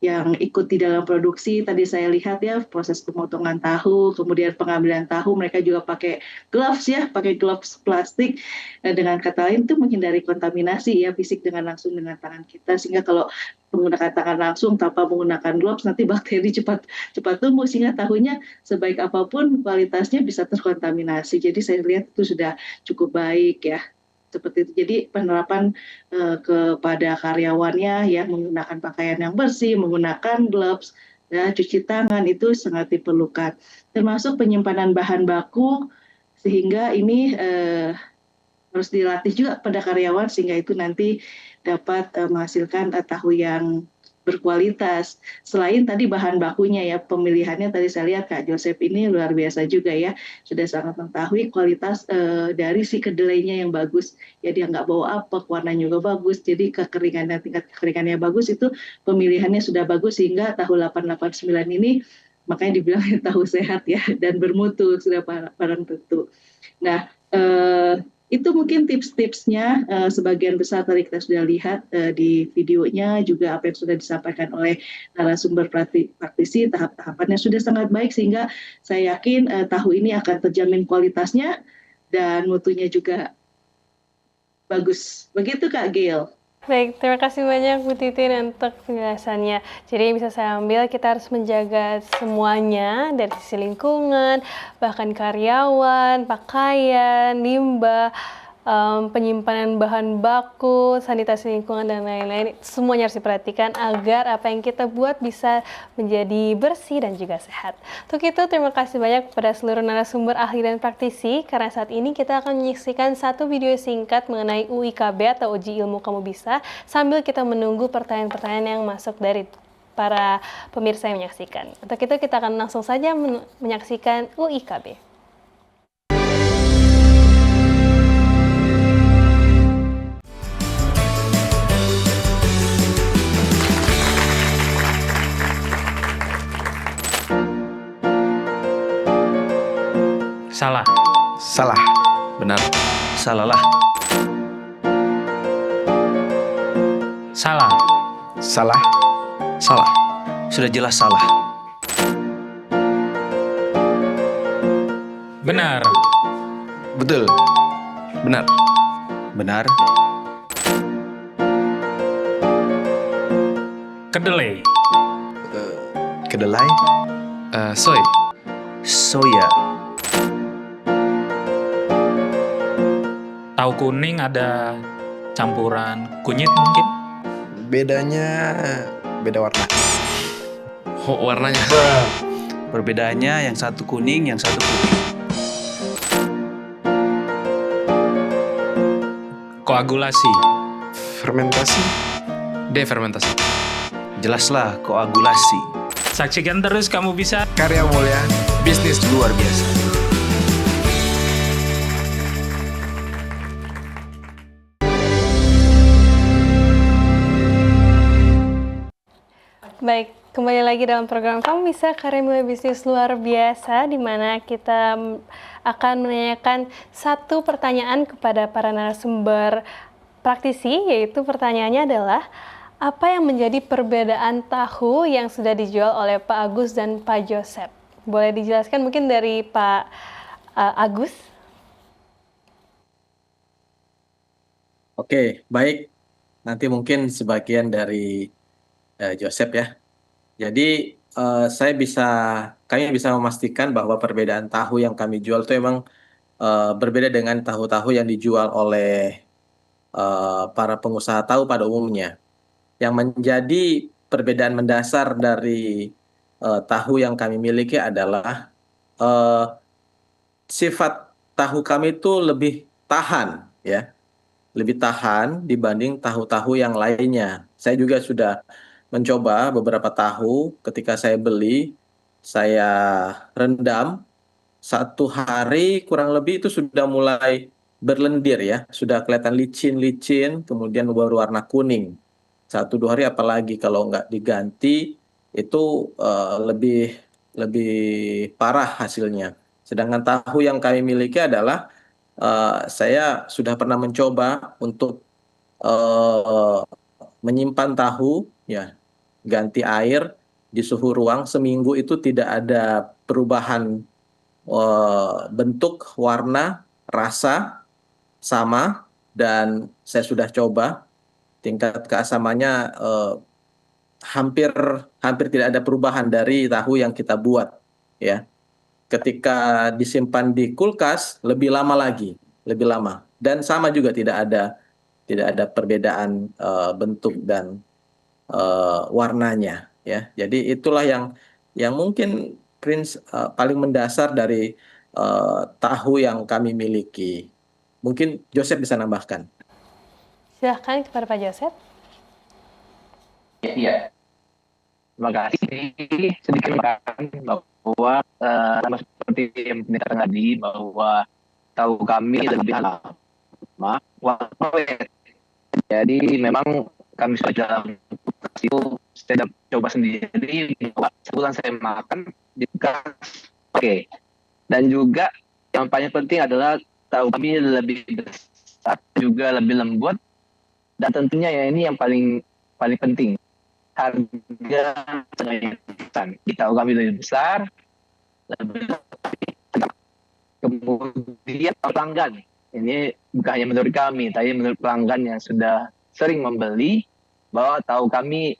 yang ikut di dalam produksi. Tadi saya lihat ya proses pemotongan tahu, kemudian pengambilan tahu, mereka juga pakai gloves ya, pakai gloves plastik. Dengan kata lain itu menghindari kontaminasi ya fisik langsung dengan tangan kita, sehingga kalau menggunakan tangan langsung tanpa menggunakan gloves nanti bakteri cepat tumbuh sehingga tahunya sebaik apapun kualitasnya bisa terkontaminasi. Jadi saya lihat itu sudah cukup baik ya. Seperti itu. Jadi penerapan kepada karyawannya ya menggunakan pakaian yang bersih, menggunakan gloves, ya, cuci tangan itu sangat diperlukan. Termasuk penyimpanan bahan baku sehingga ini harus dilatih juga pada karyawan sehingga itu nanti dapat menghasilkan tahu yang berkualitas. Selain tadi bahan bakunya ya, pemilihannya tadi saya lihat Kak Joseph ini luar biasa juga ya, sudah sangat mengetahui kualitas dari si kedelainya yang bagus. Ya dia nggak bau apek, warnanya juga bagus, jadi tingkat kekeringannya bagus, itu pemilihannya sudah bagus sehingga tahu 889 ini makanya dibilang tahu sehat ya dan bermutu sudah barang tentu. Nah, itu mungkin tips-tipsnya, sebagian besar tadi kita sudah lihat di videonya, juga apa yang sudah disampaikan oleh narasumber praktisi, tahap-tahapannya sudah sangat baik sehingga saya yakin tahu ini akan terjamin kualitasnya dan mutunya juga bagus. Begitu Kak Gail. Baik, terima kasih banyak Bu Titin untuk penjelasannya. Jadi yang bisa saya ambil, kita harus menjaga semuanya dari sisi lingkungan, bahkan karyawan, pakaian, limbah, penyimpanan bahan baku, sanitasi lingkungan, dan lain-lain. Semuanya harus diperhatikan agar apa yang kita buat bisa menjadi bersih dan juga sehat. Untuk itu, terima kasih banyak kepada seluruh narasumber ahli dan praktisi, karena saat ini kita akan menyaksikan satu video singkat mengenai UIKB atau Uji Ilmu Kamu Bisa, sambil kita menunggu pertanyaan-pertanyaan yang masuk dari para pemirsa yang menyaksikan. Untuk itu, kita akan langsung saja menyaksikan UIKB. Salah. Salah. Benar. Salah lah. Salah. Salah. Salah. Sudah jelas salah. Benar. Betul. Benar. Benar. Kedelai. Kedelai. Soy. Soya. Tahu kuning ada campuran kunyit mungkin? Bedanya beda warna. Oh, warnanya. Perbedaannya yang satu kuning, yang satu putih. Koagulasi. Fermentasi. Defermentasi. Jelaslah koagulasi. Saksikan terus Kamu Bisa. Karya mulia, bisnis luar biasa. Baik, kembali lagi dalam program Kamu Bisa, Karya Mulia Bisnis Luar Biasa, di mana kita akan menanyakan satu pertanyaan kepada para narasumber praktisi, yaitu pertanyaannya adalah, apa yang menjadi perbedaan tahu yang sudah dijual oleh Pak Agus dan Pak Joseph? Boleh dijelaskan mungkin dari Pak Agus? Oke, baik. Nanti mungkin sebagian dari Joseph ya. Jadi kami bisa memastikan bahwa perbedaan tahu yang kami jual itu memang berbeda dengan tahu-tahu yang dijual oleh para pengusaha tahu pada umumnya. Yang menjadi perbedaan mendasar dari tahu yang kami miliki adalah sifat tahu kami itu lebih tahan, ya, lebih tahan dibanding tahu-tahu yang lainnya. Saya juga sudah mencoba beberapa tahu. Ketika saya beli, saya rendam 1 hari kurang lebih itu sudah mulai berlendir ya, sudah kelihatan licin-licin, kemudian berwarna kuning. 1-2 hari, apalagi kalau nggak diganti itu lebih parah hasilnya. Sedangkan tahu yang kami miliki adalah saya sudah pernah mencoba untuk menyimpan tahu, ya, ganti air di suhu ruang seminggu itu tidak ada perubahan bentuk, warna, rasa sama, dan saya sudah coba tingkat keasamannya hampir tidak ada perubahan dari tahu yang kita buat, ya. Ketika disimpan di kulkas lebih lama lagi, lebih lama, dan sama juga tidak ada perbedaan bentuk dan warnanya, ya. Jadi itulah yang mungkin paling mendasar dari tahu yang kami miliki. Mungkin Joseph bisa nambahkan. Silahkan kepada Pak Joseph. Iya. Terima kasih. Sedikit menambahkan bahwa sama seperti yang dikatakan tadi, bahwa tahu kami lebih lama. Jadi memang kami sudah dalam itu saya coba sendiri, sebulan saya makan di bekas. Oke. Dan juga yang paling penting adalah tahu kami lebih besar, juga lebih lembut, dan tentunya ya ini yang paling penting, harga tahu kami lebih besar, lebih kemudian pelanggan. Ini bukan hanya menurut kami, tapi menurut pelanggan yang sudah sering membeli bahwa tahu kami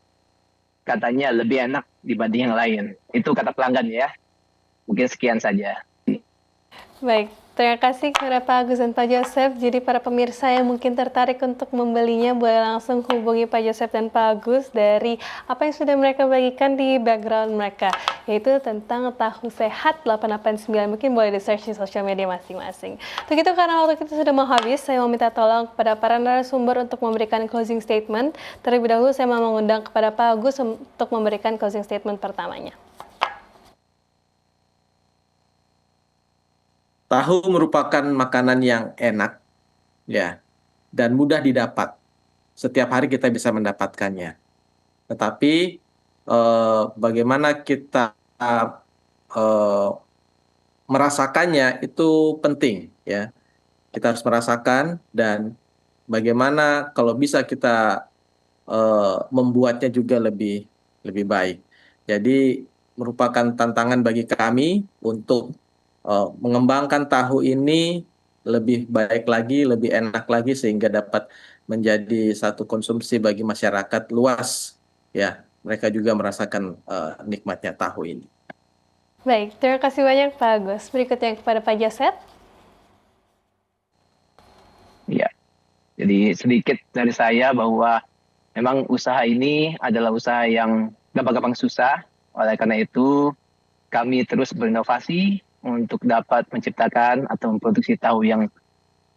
katanya lebih enak dibanding yang lain. Itu kata pelanggan ya. Mungkin sekian saja. Baik, terima kasih kepada Pak Agus dan Pak Joseph. Jadi para pemirsa yang mungkin tertarik untuk membelinya boleh langsung hubungi Pak Joseph dan Pak Agus dari apa yang sudah mereka bagikan di background mereka, yaitu tentang tahu sehat 889. Mungkin boleh di-search di sosial media masing-masing. Untuk itu karena waktu kita sudah mau habis, saya mau minta tolong kepada para narasumber untuk memberikan closing statement. Terlebih dahulu saya mau mengundang kepada Pak Agus untuk memberikan closing statement pertamanya. Tahu merupakan makanan yang enak, ya, dan mudah didapat. Setiap hari kita bisa mendapatkannya. Tetapi bagaimana kita merasakannya itu penting, ya. Kita harus merasakan dan bagaimana kalau bisa kita membuatnya juga lebih baik. Jadi merupakan tantangan bagi kami untuk mengembangkan tahu ini lebih baik lagi, lebih enak lagi sehingga dapat menjadi satu konsumsi bagi masyarakat luas. Ya, mereka juga merasakan nikmatnya tahu ini. Baik, terima kasih banyak Pak Agus. Berikutnya kepada Pak Joseph. Ya, jadi sedikit dari saya bahwa memang usaha ini adalah usaha yang gampang-gampang susah. Oleh karena itu, kami terus berinovasi untuk dapat menciptakan atau memproduksi tahu yang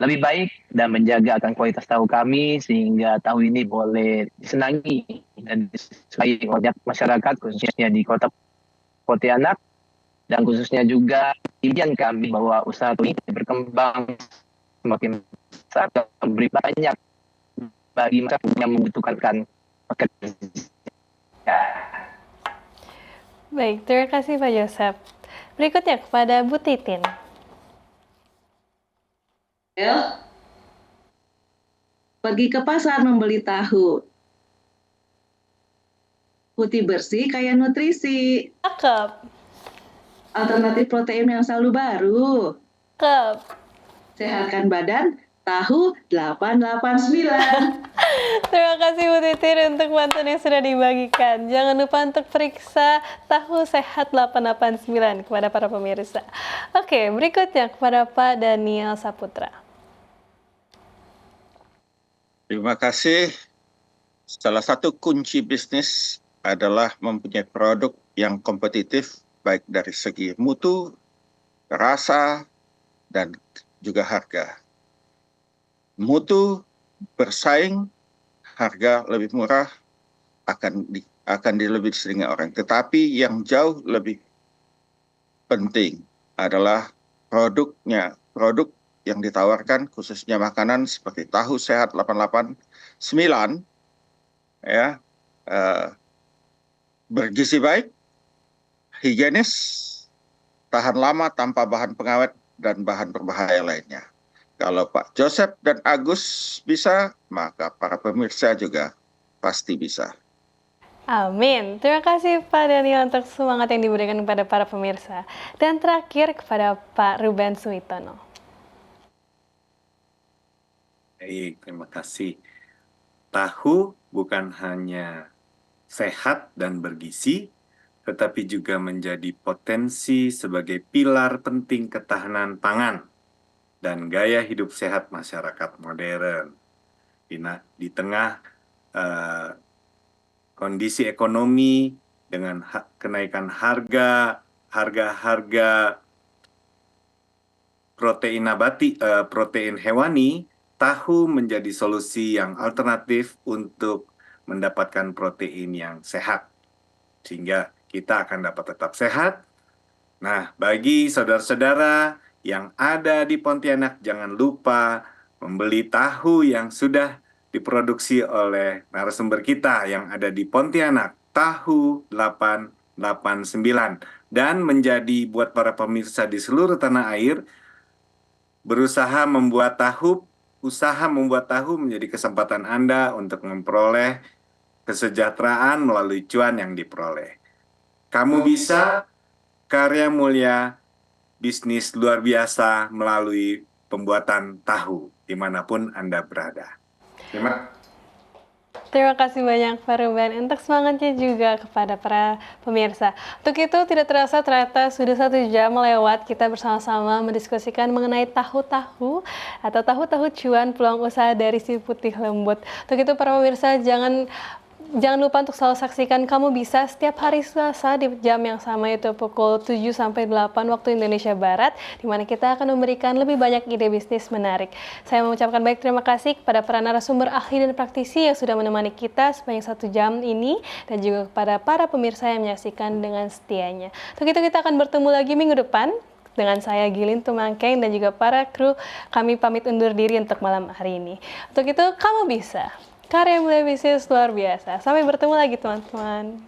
lebih baik dan menjaga akan kualitas tahu kami sehingga tahu ini boleh disenangi dan disukai oleh masyarakat khususnya di Kota Pontianak dan khususnya juga impian kami bahwa usaha ini berkembang semakin besar dan memberi banyak bagi masyarakat yang membutuhkan pekerjaan. Baik, terima kasih Pak Joseph. Berikutnya kepada Bu Titin. Pergi ke pasar membeli tahu. Putih bersih kaya nutrisi. Cakep. Alternatif protein yang selalu baru. Cakep. Sehatkan badan, tahu 889. Terima kasih Bu Titin untuk bantuan yang sudah dibagikan. Jangan lupa untuk periksa tahu sehat 889 kepada para pemirsa. Oke, berikutnya kepada Pak Daniel Saputra. Terima kasih. Salah satu kunci bisnis adalah mempunyai produk yang kompetitif baik dari segi mutu, rasa, dan juga harga. Mutu bersaing, harga lebih murah akan lebih diseringi orang. Tetapi yang jauh lebih penting adalah produknya, produk yang ditawarkan khususnya makanan seperti tahu sehat 889 ya, bergizi baik, higienis, tahan lama tanpa bahan pengawet dan bahan berbahaya lainnya. Kalau Pak Joseph dan Agus bisa, maka para pemirsa juga pasti bisa. Amin. Terima kasih Pak Daniel untuk semangat yang diberikan kepada para pemirsa. Dan terakhir kepada Pak Ruben Suitono. Baik, terima kasih. Tahu bukan hanya sehat dan bergizi, tetapi juga menjadi potensi sebagai pilar penting ketahanan pangan dan gaya hidup sehat masyarakat modern. Di tengah kondisi ekonomi dengan kenaikan harga protein nabati, protein hewani, tahu menjadi solusi yang alternatif untuk mendapatkan protein yang sehat. Sehingga kita akan dapat tetap sehat. Nah, bagi saudara-saudara yang ada di Pontianak, jangan lupa membeli tahu yang sudah diproduksi oleh narasumber kita yang ada di Pontianak, tahu 889. Dan menjadi buat para pemirsa di seluruh tanah air, usaha membuat tahu menjadi kesempatan Anda untuk memperoleh kesejahteraan melalui cuan yang diperoleh. Kamu bisa, karya mulia, bisnis luar biasa melalui pembuatan tahu dimanapun Anda berada. Terima kasih banyak Pak Ruben untuk semangatnya juga kepada para pemirsa. Untuk itu tidak terasa ternyata sudah 1 jam melewat kita bersama-sama mendiskusikan mengenai tahu-tahu atau tahu-tahu cuan peluang usaha dari si putih lembut. Untuk itu para pemirsa jangan lupa untuk selalu saksikan Kamu Bisa setiap hari Selasa di jam yang sama, yaitu pukul 7 sampai 8 waktu Indonesia Barat, di mana kita akan memberikan lebih banyak ide bisnis menarik. Saya mengucapkan baik terima kasih kepada para narasumber ahli dan praktisi yang sudah menemani kita sepanjang 1 jam ini, dan juga kepada para pemirsa yang menyaksikan dengan setianya. Untuk itu kita akan bertemu lagi minggu depan dengan saya Gilin Tumangkeng dan juga para kru. Kami pamit undur diri untuk malam hari ini. Untuk itu Kamu Bisa, karya mulai bisnis luar biasa. Sampai bertemu lagi teman-teman.